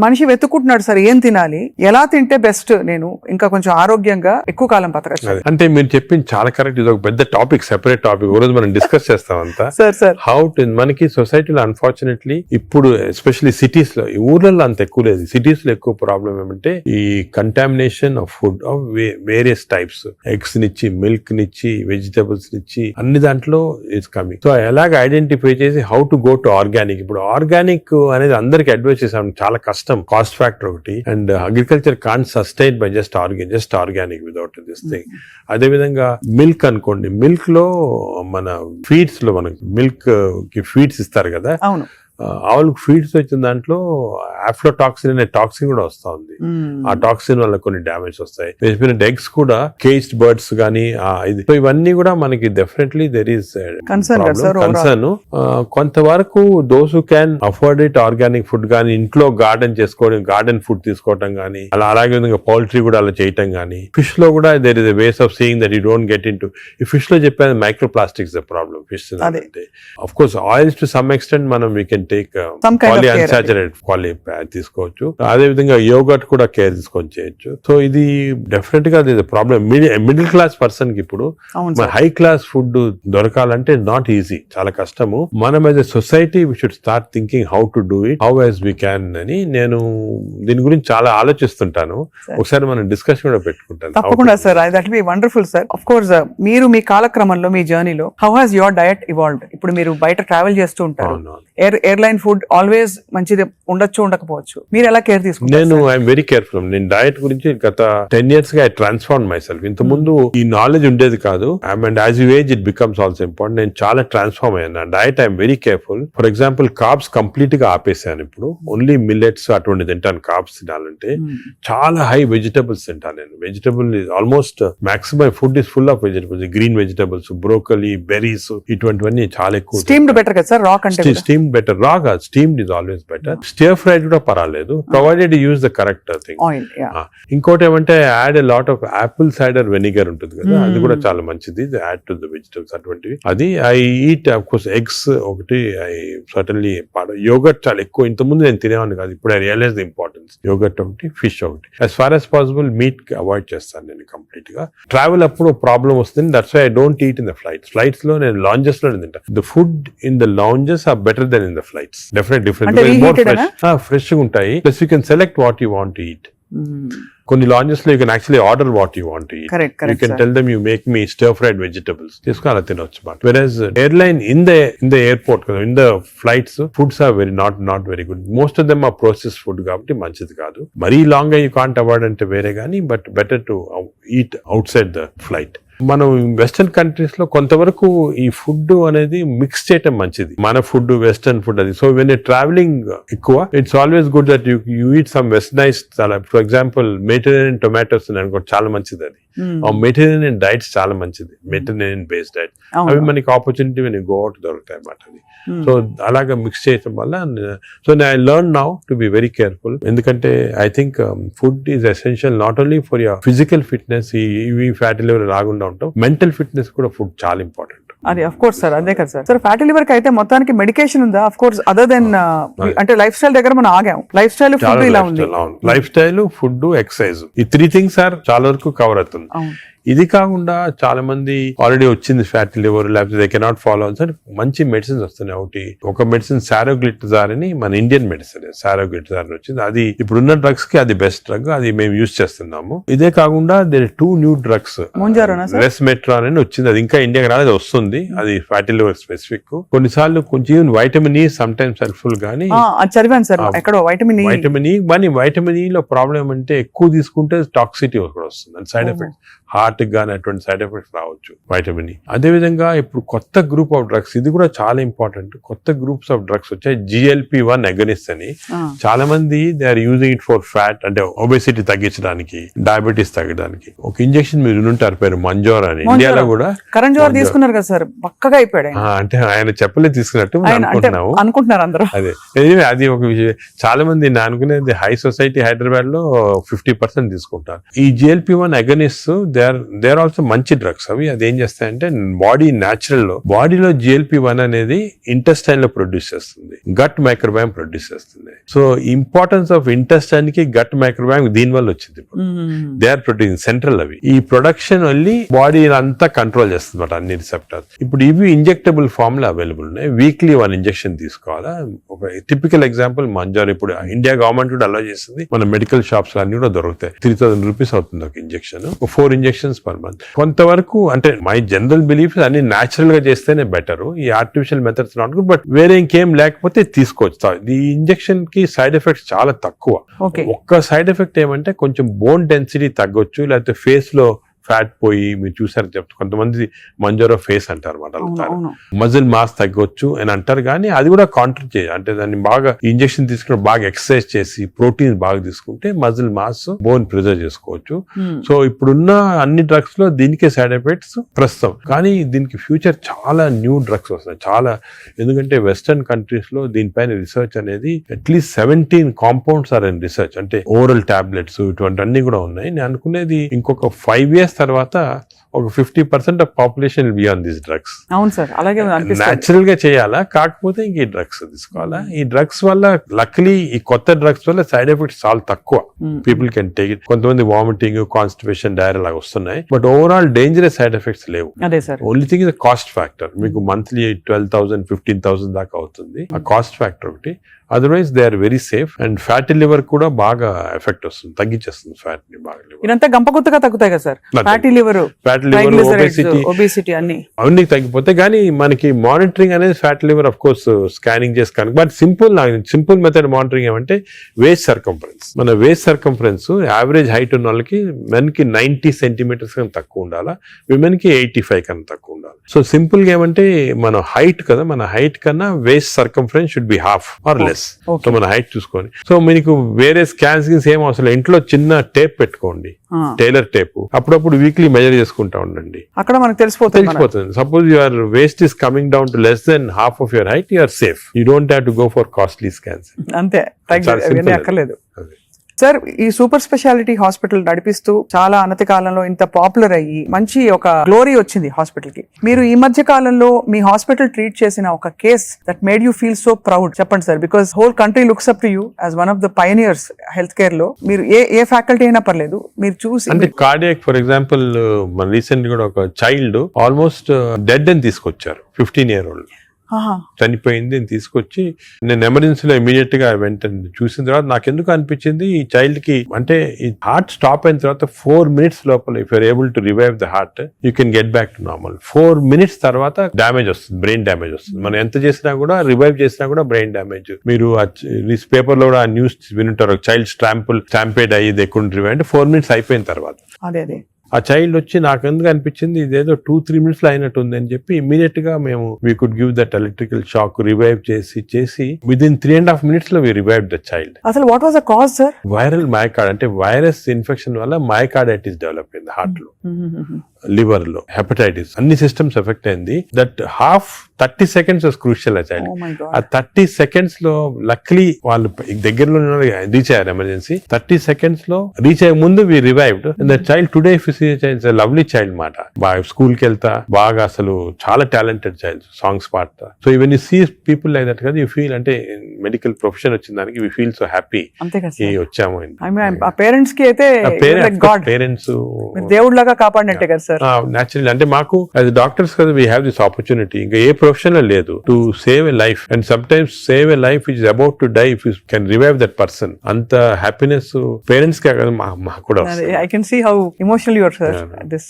మనిషి వెతుక్కుంటున్నాడు సార్ ఏం తినాలి, ఎలా తింటే బెస్ట్, నేను ఇంకా కొంచెం ఆరోగ్యంగా ఎక్కువ కాలం బతకచ్చు. అంటే మీరు చెప్పింది చాలా కరెక్ట్. ఇది ఒక పెద్ద టాపిక్, సెపరేట్ టాపిక్, ఓ రోజు మనం డిస్కస్ చేస్తాం అంతా. సార్ హౌ టు, మనకి సొసైటీలో అన్ఫార్చునేట్లీ ఇప్పుడు ఎస్పెషల్లీ సిటీస్ లో, ఈ ఊర్లలో అంత ఎక్కువ లేదు, సిటీస్ లో ఎక్కువ ప్రాబ్లం ఏమంటే ఈ contamination of food of various types, eggs నిచ్చి, మిల్క్ నిచ్చి, వెజిటబుల్స్ నిచ్చి, అన్ని దాంట్లో ఇట్స్ కమింగ్. సో ఎలాగ ఐడెంటిఫై చేసి how to go to organic. ఇప్పుడు ఆర్గానిక్ అనేది అందరికి అడ్వైస్ చేసాం, చాలా కష్టం, కాస్ట్ ఫ్యాక్టర్ ఒకటి, and agriculture can't sustain by just organic without this thing. అదే విధంగా మిల్క్ అనుకోండి, మిల్క్ లో మన ఫీడ్స్ లో మనకి మిల్క్ కి ఫీడ్స్ ఇస్తారు కదా, అవును, ఆవులకు ఫీడ్స్ వచ్చిన దాంట్లో ఆఫ్లోటాక్సిన్ అనే టాక్సిన్ కూడా వస్తా ఉంది. ఆ టాక్సిన్ వల్ల కొన్ని డ్యామేజ్ వస్తాయి. ఎగ్స్ కూడా కేజ్డ్ బర్డ్స్ గానీ, సో ఇవన్నీ కూడా మనకి డెఫినెట్లీ దెర్ ఈస్ కన్సర్న్. కొంతవరకు those who can afford it, organic food కానీ, ఇంట్లో గార్డెన్ చేసుకోవడం, గార్డెన్ ఫుడ్ తీసుకోవడం కానీ, అలాగే విధంగా పౌల్ట్రీ కూడా అలా చేయటం కానీ. ఫిష్ లో కూడా there is a ways of seeing that you don't get in to. ఈ ఫిష్ లో చెప్పేది micro plastics the problem. Fish అంటే of course oils to some extent మనం వీ కెన్ టేక్ పాలిఅన్సాచురేటెడ్ తీసుకోవచ్చు. అదే విధంగా యోగర్ట్ కూడా కేర్ తీసుకొని చేయొచ్చు. సో ఇది డెఫినెట్ గా ప్రాబ్లం. మిడిల్ క్లాస్ పర్సన్ కి ఇప్పుడు హై క్లాస్ ఫుడ్ దొరకాలంటే నాట్ ఈజీ, చాలా కష్టము. మనం as a society we should start thinking how to do it, how as we can అని నేను దీని గురించి చాలా ఆలోచిస్తుంటాను. ఒకసారి మనం డిస్కషన్ కూడా పెట్టుకుంటాను. తప్పకుండా sir, that be wonderful sir. Of course మీరు మీ కాలక్రమంలో, మీ జర్నీలో how has your diet evolved? ఇప్పుడు మీరు బయట ట్రావెల్ చేస్తూ ఉంటారు, ఎయిర్లైన్ ఫుడ్ ఆల్వేస్ మంచిది ఉండొచ్చు, ఉండకపోవచ్చు, ఉండకపోవచ్చు. మీరు ఎలా కేర్ తీసుకుంటారు? నేను ఐఎమ్ వెరీ కేర్ఫుల్. నేను డయట్ గురించి గత 10 years గా ఐ ట్రాన్స్ఫార్మ్ మై సెల్ఫ్. ఇంత ముందు ఈ నాలెడ్జ్ ఉండేది కాదు. And as you age it becomes also important. నేను చాలా ట్రాన్స్ఫార్మ్ అయ్యాను. నా diet I'm very careful. For example carbs complete గా ఆపేసాను. ఇప్పుడు ఓన్లీ మిల్లెట్స్ అటువంటి తింటాను. కార్బ్స్ తినాలంటే చాలా హై వెజిటబుల్స్ తింటాను నేను. Vegetable almost maximum food is full of vegetables. Green vegetables, broccoli, berries, ఇటువంటివన్నీ చాలా ఎక్కువ. స్టీమ్డ్ బెటర్ కదా సార్? రా కంటే స్టీమ్ బెటర్. రా కాదు, steamed is always better. Stir fried కూడా పర్వాలేదు, provided use the correct thing. Oil. ఇంకోటి ఏమంటే add a lot of Apple cider vinegar ఉంటుంది కదా, అది కూడా చాలా మంచిది. యాడ్ టు ద వెజిటబుల్స్ అటువంటివి. అది I eat of course eggs ఒకటి. ఐ సర్టన్లీ యోగర్ట్ చాలా ఎక్కువ. ఇంతకుముందు నేను తినేవాడిని కాదు, ఇప్పుడు I realize the importance. Yogurt ఒకటి, ఫిష్ ఒకటి. As far as possible meat అవాయిడ్ చేస్తాను నేను కంప్లీట్ గా. ట్రావెల్ అప్పుడు ప్రాబ్లం వస్తుంది. That's why I don't eat in the flights. Flights లో నేను లాంజెస్ లో తింటా. The food in the lounges are better than in the flights. Definite different. More fresh గా ఉంటాయి. Plus you can select what you want to eat. కొన్ని lounges లో you can actually order what you want to eat. You can tell them you make me stir fried vegetables. తీసుకుని అలా తినొచ్చు. Versus airline in the airport కదా, in the flights foods are very not very good. Most of them are process food కాబట్టి మంచిది కాదు. మరీ long గా you can't avoid అంటే వేరే కానీ, but better to eat out side the flight. మనం వెస్టర్న్ కంట్రీస్ లో కొంతవరకు ఈ ఫుడ్ అనేది మిక్స్ చేయటం మంచిది. మన ఫుడ్ వెస్టర్న్ ఫుడ్ అది. సో వెన్ ట్రావెలింగ్ ఎక్కువ, it's always good that you eat some westernise. For example Mediterranean tomatoes అనుకోండి, చాలా మంచిది అది. మెడిటరేనియన్ డైట్స్ చాలా మంచిది. మెడిటరేనియన్ బేస్డ్ డైట్ అవి మనకి ఆపర్చునిటీ వెన్ గో అవుట్ దొరుకుతాయి అన్నమాట. అది సో అలాగా మిక్స్ చేయటం వల్ల. So I learn now to be very careful. ఎందుకంటే I think food is essential not only for your physical fitness, ఈ ఫ్యాటీ లివర్ రాకుండా ఉంటాం, మెంటల్ ఫిట్నెస్ కూడా ఫుడ్ చాలా ఇంపార్టెంట్. అది అఫ్ కోర్స్ సార్, అదే కదా సార్. సార్ ఫ్యాటీ లివర్ కి అయితే మొత్తానికి మెడికేషన్ ఉందా? అఫ్ కోర్స్ అదర్ దెన్ అంటే లైఫ్ స్టైల్ దగ్గర మనం ఆగాం. లైఫ్ స్టైల్, ఫుడ్ ఇలా ఉంది. లైఫ్ స్టైల్, ఫుడ్, ఎక్సర్సైజ్, ఈ 3 things ఆర్ చాలా వరకు కవర్ అవుతుంది. ఇది కాకుండా చాలా మంది ఆల్రెడీ వచ్చింది ఫ్యాటీ లివర్, లేకపోతే దే కెనాట్ ఫాలో అని మంచి మెడిసిన్స్ వస్తున్నాయి. ఒక మెడిసిన్ సారోగ్లిటజార్ అని, మన ఇండియన్ మెడిసిన్ సారోగ్లిటజార్ వచ్చింది. అది ఇప్పుడున్న డ్రగ్స్ కి అది బెస్ట్ డ్రగ్. అది మేము యూజ్ చేస్తున్నాము. ఇదే కాకుండా దేర్ 2 new drugs. రెస్మెట్రాన్ అని వచ్చింది. అది ఇంకా ఇండియాకి రాలేదు, వస్తుంది. అది ఫ్యాటీ లివర్ స్పెసిఫిక్. కొన్నిసార్లు కొంచెం vitamin E some times helpful గానీ చదివాను సార్ ఎక్కడో వైటమిన్ ఈ లో ప్రాబ్లం అంటే ఎక్కువ తీసుకుంటే టాక్సిటీ కూడా వస్తుంది. సైడ్ ఎఫెక్ట్స్ హార్ట్ గానీ అటువంటి సైడ్ ఎఫెక్ట్స్ రావచ్చు వైటమిన్ ఈ. అదే విధంగా ఇప్పుడు కొత్త గ్రూప్ ఆఫ్ డ్రగ్స్, ఇది కూడా చాలా ఇంపార్టెంట్. కొత్త గ్రూప్స్ ఆఫ్ డ్రగ్స్ వచ్చాయి. GLP-1 అగనిస్ట్ అని. చాలా మంది they are using it for fat, అంటే ఒబెసిటీ తగ్గించడానికి, డయాబెటీస్ తగ్గడానికి. ఒక ఇంజెక్షన్ మీరు వినుంటారు పేరు మంజోర్ అని. ఇండియాలో కూడా కరణ్ జోహర్ తీసుకున్నారు కదా సార్, పక్కగా అయిపోయాడు. అంటే ఆయన చెప్పలేదు తీసుకున్నట్టు అనుకుంటున్నారు అందరూ. అదే అది ఒక విషయం. చాలా మంది నేను అనుకునేది హై సొసైటీ హైదరాబాద్ లో 50% తీసుకుంటారు. ఈ GLP-1 agonist they are also మంచి డ్రగ్స్. అవి అది ఏం చేస్తాయంటే బాడీ న్యాచురల్ లో, బాడీలో GLP-1 అనేది ఇంటెస్టైన్ లో ప్రొడ్యూస్ చేస్తుంది, గట్ మైక్రోబయామ్ ప్రొడ్యూస్ చేస్తుంది. సో ఇంపార్టెన్స్ ఆఫ్ ఇంటెస్టైన్ కి గట్ మైక్రోబయామ్ దీని వల్ల వచ్చింది. They are producing central. అవి ఈ ప్రొడక్షన్ వెళ్ళి బాడీ అంతా కంట్రోల్ చేస్తుంది అన్నమాట, అన్ని రిసెప్టర్స్. ఇప్పుడు ఇవి ఇంజెక్టబుల్ ఫామ్ లో అవైలబుల్ ఉన్నాయి. వీక్లీ 1 ఇంజెక్షన్ తీసుకోవాలా. ఒక టిపికల్ ఎగ్జాంపుల్ మంజోర్. ఇప్పుడు ఇండియా గవర్నమెంట్ కూడా అలౌ చేస్తుంది. మన మెడికల్ షాప్స్ అన్ని కూడా దొరుకుతాయి. 3000 రూపీస్ అవుతుంది ఒక ఇంజెక్షన్. 4 injections per month. కొంతవరకు అంటే మై జనరల్ బిలీఫ్ అన్ని న్యాచురల్ గా చేస్తేనే బెటర్. ఈ artificial methods not good. But వేరే ఇంకేం లేకపోతే తీసుకోవచ్చు. ఈ ఇంజెక్షన్ కి సైడ్ ఎఫెక్ట్స్ చాలా తక్కువ. ఒక్క సైడ్ ఎఫెక్ట్ ఏమంటే కొంచెం బోన్ డెన్సిటీ తగ్గొచ్చు, లేకపోతే ఫేస్ లో ఫ్యాట్ పోయి, మీరు చూసారు చెప్తే కొంతమంది మంజోరో ఫేస్ అంటారు అన్నమాట. మజిల్ మాస్ తగ్గొచ్చు అని అంటారు. కానీ అది కూడా కాంట్రీ చేయాలి. అంటే దాన్ని బాగా ఇంజెక్షన్ తీసుకుని బాగా ఎక్సర్సైజ్ చేసి ప్రోటీన్స్ బాగా తీసుకుంటే మజిల్ మాస్, బోన్ ప్రిజర్వ్ చేసుకోవచ్చు. సో ఇప్పుడున్న అన్ని డ్రగ్స్ లో దీనికే సైడ్ ఎఫెక్ట్స్ ప్రస్తుతం. కానీ దీనికి ఫ్యూచర్ చాలా న్యూ డ్రగ్స్ వస్తున్నాయి చాలా. ఎందుకంటే వెస్టర్న్ కంట్రీస్ లో దీనిపైన రీసెర్చ్ అనేది at least 17 compounds are in research. అంటే ఓరల్ టాబ్లెట్స్ ఇటువంటి అన్ని కూడా ఉన్నాయి. నేను అనుకునేది ఇంకొక 5 years తర్వాత ఒక 50% of population will be on these drugs. అవును సార్, అలాగే న్యాచురల్ గా చేయాలా, కాకపోతే ఇంక ఈ డ్రగ్స్ తీసుకోవాలా. ఈ డ్రగ్స్ వల్ల లక్లీ ఈ కొత్త డ్రగ్స్ వల్ల సైడ్ ఎఫెక్ట్స్ చాలా తక్కువ. People can take it. కొంతమంది వామిటింగ్, కాన్స్టిపేషన్, డైరియా లాగా వస్తున్నాయి. But overall dangerous side effects లేవు. Only thing is cost factor. మీకు మంత్లీ 12,000 15,000 దాకా అవుతుంది. ఆ కాస్ట్ ఫ్యాక్టర్ ఒకటి. Otherwise they are very safe. And fatty liver కూడా బాగా ఎఫెక్ట్ వస్తుంది, తగ్గించేస్తుంది ఫ్యాట్ ని బాగా. ఇదంతా గంపగుత్తగా తగ్గుతాయి కదా సార్, ఫ్యాటీ లివర్, ఒబేసిటీ అవన్నీ తగ్గిపోతాయి. కానీ మనకి మానిటరింగ్ అనేది fatty liver of course scanning చేసి కనుక, బట్ సింపుల్ మెథడ్ మానిటరింగ్ ఏమంటే వేస్ట్ సర్కంఫరెన్స్. మన వేస్ట్ సర్కంఫరెన్స్ యావరేజ్ హైట్ ఉన్న వాళ్ళకి మెన్ కి 90 సెంటీమీటర్స్ కన్నా తక్కువ ఉండాలా, విమెన్ కి 85 కన్నా తక్కువ ఉండాలి. సో సింపుల్ గా ఏమంటే మన హైట్ కదా, మన హైట్ కన్నా waist circumference should be half or less. So మన హైట్ చూసుకొని, సో మీకు వేరే స్కాన్స్ ఏం అవసరం, ఇంట్లో చిన్న టేప్ పెట్టుకోండి, టైలర్ టేప్, అప్పుడప్పుడు వీక్లీ మెజర్ చేసుకుంటా ఉండండి, అక్కడ మనకు తెలిసిపోతుంది. Suppose your waist is coming down to less than half of your height, you're safe. You don't have to go for costly scans. అంతే, అక్కర్లేదు. సార్, ఈ సూపర్ స్పెషాలిటీ హాస్పిటల్ నడిపిస్తూ చాలా అనతి కాలంలో ఇంత పాపులర్ అయ్యి మంచి ఒక గ్లోరీ వచ్చింది హాస్పిటల్ కి. మీరు ఈ మధ్య కాలంలో మీ హాస్పిటల్ ట్రీట్ చేసిన ఒక case that made you feel so proud చెప్పండి sir, because whole country looks up to you as one of the pioneers health care లో. మీరు ఏ ఫ్యాకల్టీ అయినా పర్లేదు, మీరు చూసి. అంటే కార్డియాక్ ఫర్ ఎగ్జాంపుల్, మన రీసెంట్ కూడా ఒక చైల్డ్ ఆల్మోస్ట్ డెడ్ అని తీసుకొచ్చారు, 15-year-old చనిపోయింది అని తీసుకొచ్చి, నేను ఎమర్జెన్సీలో ఇమీడియట్ గా వెంటనే చూసిన తర్వాత నాకు ఎందుకు అనిపించింది, ఈ చైల్డ్ కి అంటే ఈ హార్ట్ స్టాప్ అయిన తర్వాత 4 minutes లోపల if you're able to revive the heart, you can get back to normal. 4 minutes తర్వాత డ్యామేజ్ వస్తుంది, బ్రెయిన్ డ్యామేజ్ వస్తుంది. మనం ఎంత చేసినా కూడా, రివైవ్ చేసినా కూడా బ్రెయిన్ డ్యామేజ్. మీరు పేపర్ లో కూడా న్యూస్ వినుంటారు, చైల్డ్ స్టాంపేడ్ అయ్యి దే కుడెంట్ రివైవ్ అంటే 4 minutes అయిపోయిన తర్వాత. అదే ఆ చైల్డ్ వచ్చి నాకు ఎందుకు అనిపించింది ఇదేదో 2-3 minutes లో అయినట్టుంది అని చెప్పి ఇమీడియట్ గా మేము we could give that electrical shock, revive చేసి విదిన్ 3.5 minutes లో వి రివైవ్ ద చైల్డ్. అసలు what was the cause sir? Viral myocard, అంటే వైరస్ ఇన్ఫెక్షన్ వల్ల మయోకార్డైటిస్ డెవలప్ అయింది హార్ట్ లో, లివర్ లో, హెపటైటిస్, అన్ని సిస్టమ్స్ ఎఫెక్ట్ అయింది. That 30 seconds was crucial. ఆ చైల్డ్ ఆ 30 seconds లో లక్లీ వాళ్ళు దగ్గరలో రీచ్ అయ్యారు ఎమర్జెన్సీ. 30 seconds లో రీచ్ అయ్యే ముందు we revived. The child today lovely child మాట, బాగా స్కూల్ కి వెళ్తా, బాగా అసలు చాలా టాలెంటెడ్ చైల్డ్, సాంగ్స్ పాడతా. So even you see people like that కదా, యూ ఫీల్ అంటే మెడికల్ ప్రొఫెషన్ వచ్చిన దానికి వి ఫీల్ సో హ్యాపీ వచ్చాము. పేరెంట్స్ కి అయితే పేరెంట్స్ దేవుడు లాగా కాపాడినట్టే కదా సార్. న్యాచురల్ అంటే మాకు యాజ్ డాక్టర్స్ కదా, వీ హ్యావ్ దిస్ ఆపర్చునిటీ. ఇంకా ఏ ప్రొఫెషన్ లో లేదు to save a life, and some times save a life is about to die if you can revive that person. అంత హ్యాపీనెస్ పేరెంట్స్ కే కదా, మాకు కూడా. I can see how emotional you are sir. This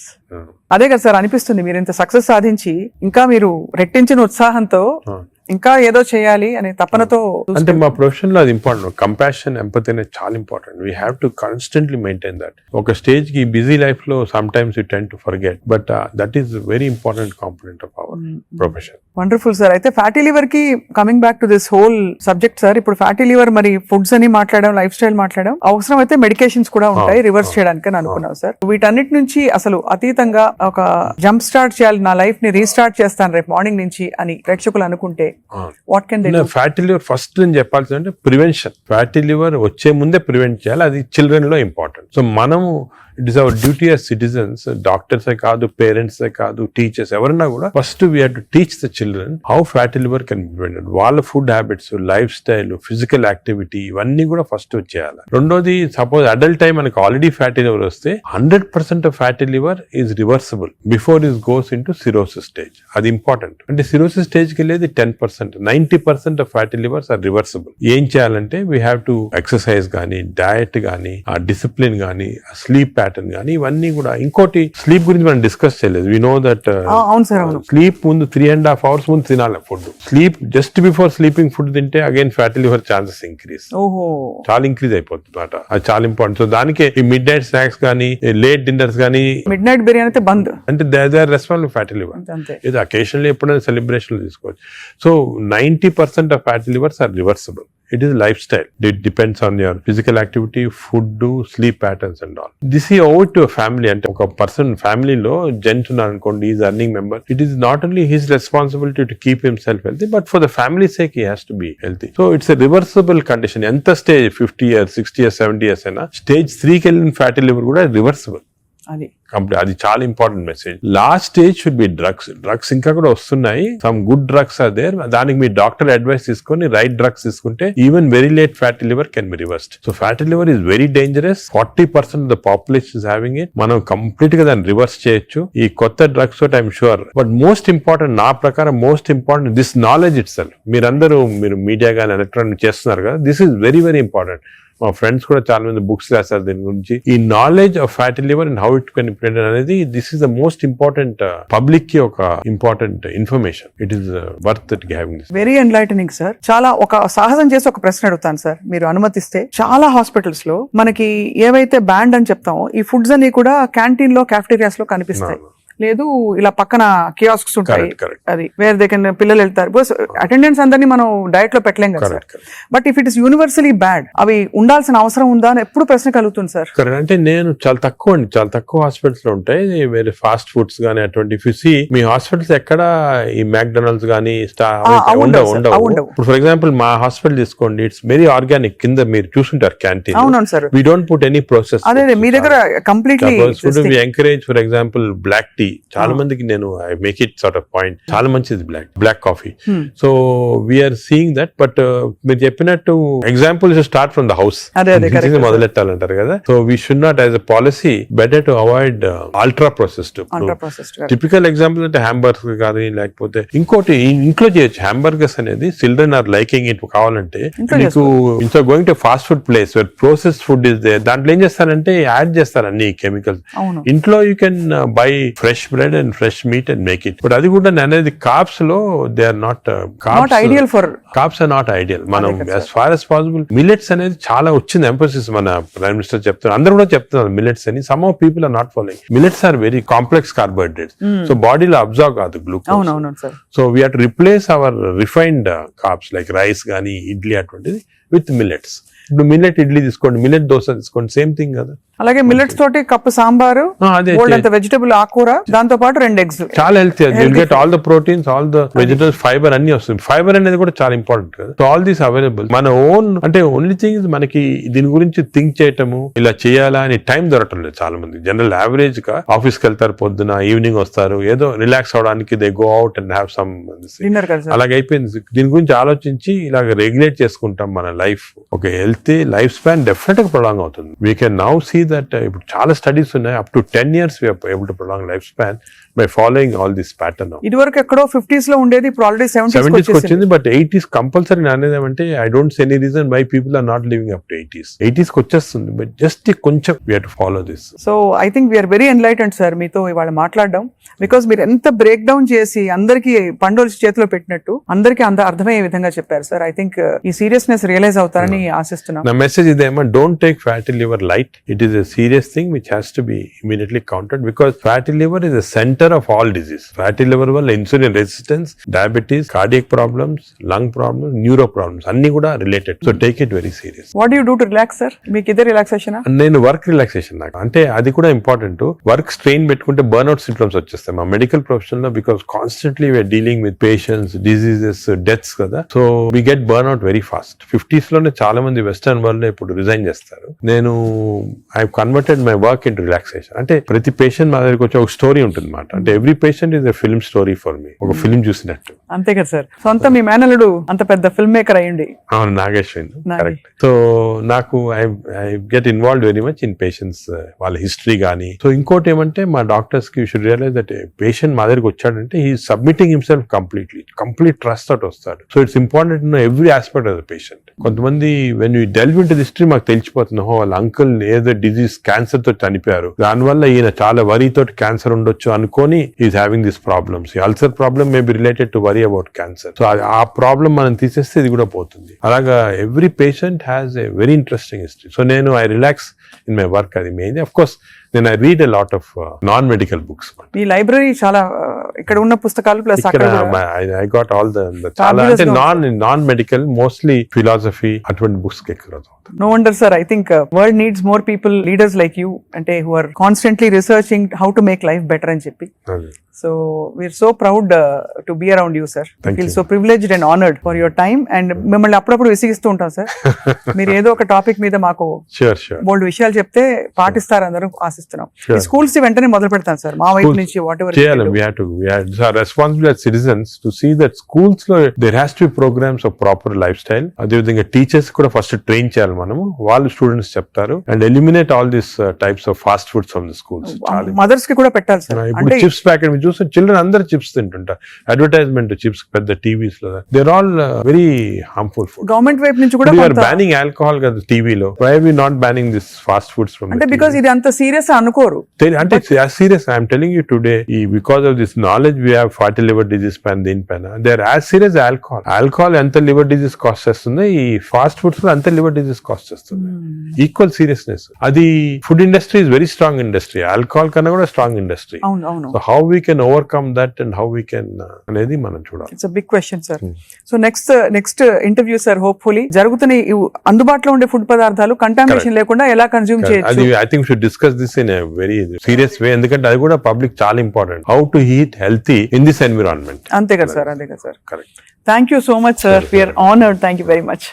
అదే కదా sir అనిపిస్తుంది, మీరు ఇంత సక్సెస్ సాధించి ఇంకా మీరు రెట్టించిన ఉత్సాహంతో ఇంకా ఏదో చేయాలి అనే తపనతో. అంటే మా ప్రొఫెషన్ లో అది ఇంపార్టెంట్, కంపాషన్, ఎంపతి అనేది చాలా important. We have to constantly maintain that. ఒక స్టేజ్ కి బిజీ లైఫ్ లో some times you tend to forget, but that is very important component of our profession. Wonderful sir. అయితే fatty liver కి coming back to this whole subject sir, ఇప్పుడు fatty liver మరి foods అని మాట్లాడడం, life style మాట్లాడడం, అవసరం అయితే medications కూడా ఉంటాయి రివర్స్ చేయడానికి అని అనుకున్నాం సార్. వీటన్నిటి నుంచి అసలు అతీతంగా ఒక జంప్ స్టార్ట్ చేయాలి, నా లైఫ్ ని రీస్టార్ట్ చేస్తాను రేపు మార్నింగ్ నుంచి అని ప్రేక్షకులు అనుకుంటే what can they do? Fatty liver first నేను చెప్పాల్సింది అంటే ప్రివెన్షన్. ఫ్యాటీ లివర్ వచ్చే ముందే ప్రివెంట్ చేయాలి, అది చిల్డ్రన్ లో ఇంపార్టెంట్. సో మనము it is our duty as citizens, డాక్టర్సే కాదు, పేరెంట్సే కాదు, టీచర్స్ ఎవరన్నా కూడా first we have to teach the children how fatty liver can be prevented. వాళ్ళ food habits, lifestyle, physical activity ఇవన్నీ కూడా ఫస్ట్ వచ్చేయాలి. రెండోది, సపోజ్ అడల్ట్ టైం మనకి ఆల్రెడీ ఫ్యాటీ లివర్ వస్తే 100% of fatty liver is reversible before is goes in to cirrhosis stage. అది important. అంటే cirrhosis stage కి వెళ్ళేది 10%, 90% of fatty livers are reversible. ఏం చేయాలంటే వీ హ్యావ్ టు ఎక్సర్సైజ్ కానీ, డయట్ కానీ, ఆ డిసిప్లిన్ కానీ, స్లీప్ ప్యాటర్న్ కానీ, ఇవన్నీ కూడా. ఇంకోటి స్లీప్ గురించి మనం డిస్కస్ చేయలేదు. వి నో దట్ స్లీప్ ముందు 3.5 hours ముందు తినాలి food. Sleep just before sleeping food తింటే again fatty liver chances increase, చాలా ఇంక్రీజ్ అయిపోతుంది అన్నమాట. అది చాలా ఇంపార్టెంట్. సో దానికి ఈ మిడ్ నైట్ స్నాక్స్ కానీ, లేట్ డిన్నర్స్ కానీ, మిడ్ నైట్ బిర్యానీ అయితే బంద్, అంటే they are responsible fatty liver. ఇది అకేషనల్లీ ఎప్పుడైనా సెలబ్రేషన్ తీసుకోవచ్చు. So 90% of fatty livers are reversible. It is lifestyle. It depends on your physical activity, food, sleep patterns and all. This is over to a family. And a person family lo gent unnarukondi, is earning member. It is not only his responsibility to keep himself healthy, but for the family's sake he has to be healthy. So it's a reversible condition. Enta stage 50 years, 60 years, 70 years aina stage 3 ki ellin fatty liver kuda reversible. అది అది చాలా important message. Last stage should be drugs ఇంకా కూడా వస్తున్నాయి, some good drugs are there. దానికి మీ doctor advice తీసుకొని right drugs తీసుకుంటే even very late fatty liver can be reversed. So fatty liver is very dangerous. 40% of the population is having it. మనం complete గా దాన్ని రివర్స్ చేయొచ్చు ఈ కొత్త డ్రగ్స్ తోటి, I'm sure. But most important, నా ప్రకారం most important this knowledge it self. మీరు మీడియా గానీ ఎలక్ట్రానిక్ చేస్తున్నారు కదా, this is very very important. మా ఫ్రెండ్స్ కూడా చాలా మంది బుక్స్ రాశారు దీని గురించి. ఈ knowledge of fatty liver and how it can implement అనేది, this is the most important public కి ఒక important information. It is worth it having this. Very enlightening sir. చాలా ఒక సాహసం చేసి ఒక ప్రశ్న అడుగుతాను సార్, మీరు అనుమతిస్తే. చాలా హాస్పిటల్స్ లో మనకి ఏవైతే బ్యాండ్ అని చెప్తామో ఈ ఫుడ్స్ అన్ని కూడా క్యాంటీన్ లో, క్యాఫ్టేరియాస్ లో కనిపిస్తాయి. లేదు ఇలా పక్కన కియాస్క్స్ ఉంటాయి, అది వేర్ దే కెన్, పిల్లలు వెళ్తారు. బికాస్ అటెండెన్స్ అందరినీ మనం డైట్ లో పెట్టలేం కదా sir. But if it is universally bad, అవి ఉండాల్సిన అవసరం ఉందా అని ఎప్పుడు ప్రశ్న కలుగుతుంది సార్. అంటే నేను చాలా తక్కువ హాస్పిటల్స్ లో ఉంటాయి వేరే ఫాస్ట్ ఫుడ్స్ గానీ అటువంటి. ఇఫ్ యు సీ మీ హాస్పిటల్స్ ఎక్కడ ఈ మ్యాక్డొనాల్డ్స్ గానీ ఉండవు. ఇప్పుడు ఫర్ ఎగ్జాంపుల్ మా హాస్పిటల్ తీసుకోండి, ఇట్స్ వెరీ ఆర్గానిక్. కింద మీరు చూసుంటారు క్యాంటీన్. అవును సార్. We don't put any process. అదే మీ దగ్గర completely we encourage. For example black tea, చాలా మందికి నేను I make it sort of point, చాలా మంచిది black coffee. So we are seeing that. But మీరు చెప్పినట్టు example start from the house మొదలెట్టాలంటారు కదా. So we should not, as a policy, better to avoid ultra processed. Typical example అంటే hamburger కానీ, లేకపోతే ఇంకోటి ఇంట్లో చేయొచ్చు. హ్యాంబర్గర్స్ అనేది చిల్డ్రన్ ఆర్ లైకింగ్ ఇట్. కావాలంటే మీకు ఇంట్లో going to fast food place where processed food is there, దాంట్లో ఏం చేస్తారంటే యాడ్ చేస్తారు అన్ని కెమికల్స్. ఇంట్లో you can buy fresh bread and fresh meat and make it. But అది కూడా అనేది కార్బ్స్ లో they are not ideal for carbs are not ideal. మనం as far as possible millets అనేది చాలా వచ్చింది ఎంఫోసిస్. మన ప్రైమ్ మినిస్టర్ చెప్తున్నారు, అందరూ కూడా చెప్తున్నారు మిల్లెట్స్ అని. Some of people are not following. Millets are very complex carbohydrates, so బాడీలో అబ్జర్వ్ కాదు glucose. So we have to replace our refined carbs like rice కానీ ఇడ్లీ అటువంటిది విత్ మిల్లెట్స్. ఇప్పుడు మిల్లెట్ ఇడ్లీ తీసుకోండి, మిల్లెట్ దోశ తీసుకోండి, సేమ్ థింగ్ కదా. అలాగే మిల్లెట్స్ తోటి కప్పు సాంబారు, వెజిటబుల్ ఆకుకూర, దాంతో పాటు 2 eggs, చాలా healthy. You'll get all the proteins, all the vegetables, fibre అన్ని వస్తుంది. ఫైబర్ అనేది కూడా చాలా ఇంపార్టెంట్ కదా. So all these available. మన ఓన్ అంటే ఓన్లీ థింగ్ ఇస్ మనకి దీని గురించి థింక్ చేయటము, ఇలా చేయాలా అని టైం దొరకటం లేదు చాలా మంది. జనరల్ యావరేజ్ గా ఆఫీస్ కి వెళ్తారు, పొద్దున ఈవినింగ్ వస్తారు, ఏదో రిలాక్స్ అవడానికి they go out and have some dinner. అలాగే అయిపోయింది. దీని గురించి ఆలోచించి ఇలాగ రెగ్యులేట్ చేసుకుంటాం మన లైఫ్. ఒక హెల్తీ లైఫ్ స్పాన్ డెఫినెట్ గా ప్రొలాంగ్ అవుతుంది. We can now see that ఇప్పుడు చాలా స్టడీస్ ఉన్నాయి, up to 10 years we are able to prolong life span by following all this pattern. ఇదివరకు ఎక్కడో 50s లో ఉండేది, ఇప్పుడు ఆల్రెడీ 70s వచ్చింది. బట్ 80s కంపల్సరీ అనేది అంటే I don't see any reason why people are not living up to 80s కి వచ్చేస్తుంది. బట్ జస్ట్ కొంచెం we have to follow this. So I think we're very enlightened sir మీతో ఇవాళ మాట్లాడడం. Because మీరు ఎంత బ్రేక్ డౌన్ చేసి అందరికి పండుగ చేతిలో పెట్టినట్టు అందరికి అర్థమయ్యే విధంగా చెప్పారు సార్. ఐ థింక్ ఈ సీరియస్నెస్ రియలైజ్ అవుతారని ఆశిస్తున్నాను. నా మెసేజ్ ఇదేమో, don't take fatty liver light. It is a serious thing which has to be immediately countered, because fatty liver is the center of all disease. Fatty liver valla insulin resistance, diabetes, cardiac problems, lung problems, neuro problems anni kuda related. So take it very serious. What do you do to relax sir? Meek ide relaxation nenu work relaxation నాకు అంటే అది కూడా important. Work strain పెట్టుకుంటే burnout symptoms వచ్చేస్తాయి మా medical profession లో, because constantly we are dealing with patients, diseases, deaths కదా. So we get burnout very fast. 50s లోనే చాలా మంది వెస్టర్న్ వరల్డ్ లో ఇప్పుడు రిజైన్ చేస్తారు. నేను I converted my work in relaxation. అంటే ప్రతి పేషెంట్ మా దగ్గరికి వచ్చి ఒక స్టోరీ ఉంటుంది అన్నమాట. అంటే every patient is a film story for me, ఒక ఫిల్మ్ చూసినట్టు. అంతే కదా సార్. సొంత మీ మేనల్లుడు అంత పెద్ద ఫిల్మ్ మేకర్ అయ్యండి. అవును, నాగేశ్వరి. కరెక్ట్. సో నాకు I get involved very much in patients, వాళ్ళ హిస్టరీ కానీ. సో ఇంకోటి ఏమంటే మా డాక్టర్స్ కి you should realise that patient మా దగ్గరికి వచ్చాడంటే he submitting himself complete trust తోటి వస్తాడు. So it's important know every aspect of the patient. కొంతమంది when you delve in to the history మాకు తెలిసిపోతుంది, వాళ్ళ అంకుల్ ఏదో డిజీజ్ క్యాన్సర్ తో చనిపోయారు, దానివల్ల ఈయన చాలా వరీ తోటి క్యాన్సర్ ఉండొచ్చు అనుకొని ఈజ్ హ్యావింగ్ దిస్ ప్రాబ్లమ్స్. ఈ ulcer problem may be related to worry about cancer. So ఆ ప్రాబ్లమ్ మనం తీసేస్తే ఇది కూడా పోతుంది. అలాగా every patient has a very interesting history. So నేను I relax in my work. అది main. Of course then I read a lot of non-medical books. ఈ లైబ్రరీ చాలా ఇక్కడ ఉన్న పుస్తకాలు ప్లస్ అక్కడ I got all the చాలా అంటే non-medical mostly philosophy అటువంటి బుక్స్ ఎక్కువ. No wonder sir, I think world needs more people, leaders like you, ante who are constantly researching how to make life better అని చెప్పి. So we're so proud to be around you sir. I feel so privileged and honored for your time, and మిమ్మల్ని అప్పుడప్పుడు విసిగిస్తూ ఉంటాం sir. మీరు ఏదో ఒక topic మీద మాకు బోల్డ్ విషయాలు చెప్తే పాటిస్తారు అందరూ ఆశిస్తున్నాం. ఆశిస్తున్నాం. Sure. ఈ స్కూల్స్ వెంటనే మొదలు పెడతాం సార్ మా వైపు Schools నుంచి వాట్ ఎవర్ చేయాలి. we have it's our responsibility as citizens to see that schools లో there has to be programs of proper lifestyle. అదే విధంగా టీచర్స్ కూడా ఫస్ట్ ట్రైన్ చేయాలి మనము, వాళ్ళు స్టూడెంట్స్ చెప్తారు, and eliminate all this types of fast foods from the schools. Mothers కి కూడా పెట్టాలి సార్. ఇప్పుడు అంటే చిప్స్ ప్యాకెట్ మీరు చూస్తే చిల్డ్రన్ అందరు చిప్స్ తింటుంటారు, అడ్వర్టైజ్మెంట్ చిప్స్ పెద్ద టీవీస్ లో, they're all very harmful food. Government వైపు నుంచి కూడా We are banning alcohol కదా టీవీలో. Why are we not banning this fast foods from అంటే the బికాస్ ఇది అంత సీరియస్ అనుకోరు. అంటే it's as serious. I am telling you today, because of this knowledge we have fatty liver disease దీనిపైన, they are as serious as alcohol. Alcohol ఎంత liver disease cost చేస్తుంది, ఈ fast foods లో అంత లివర్ డిజీజ్ కాస్ట్ చేస్తుంది. Equal seriousness. అది food industry is very strong industry, alcohol కన్నా కూడా స్ట్రాంగ్ ఇండస్ట్రీ. అవును అవును. So how we can overcome that and how we can అనేది మనం చూడాలి. It's a big question sir. So next interview sir, hopefully జరుగుతున్న ఈ అందుబాటులో ఉండే ఫుడ్ పదార్థాలు కంటామినేషన్ లేకుండా ఎలా కన్జ్యూమ్ చేయొచ్చు. అది I think should discuss this in a very serious way, ఎందుకంటే అది కూడా పబ్లిక్ చాలా important. How to eat healthy in this environment. అంతే కదా సార్, అంతే కదా sir. Correct. Thank you so much sir, we're honoured. Thank you very much.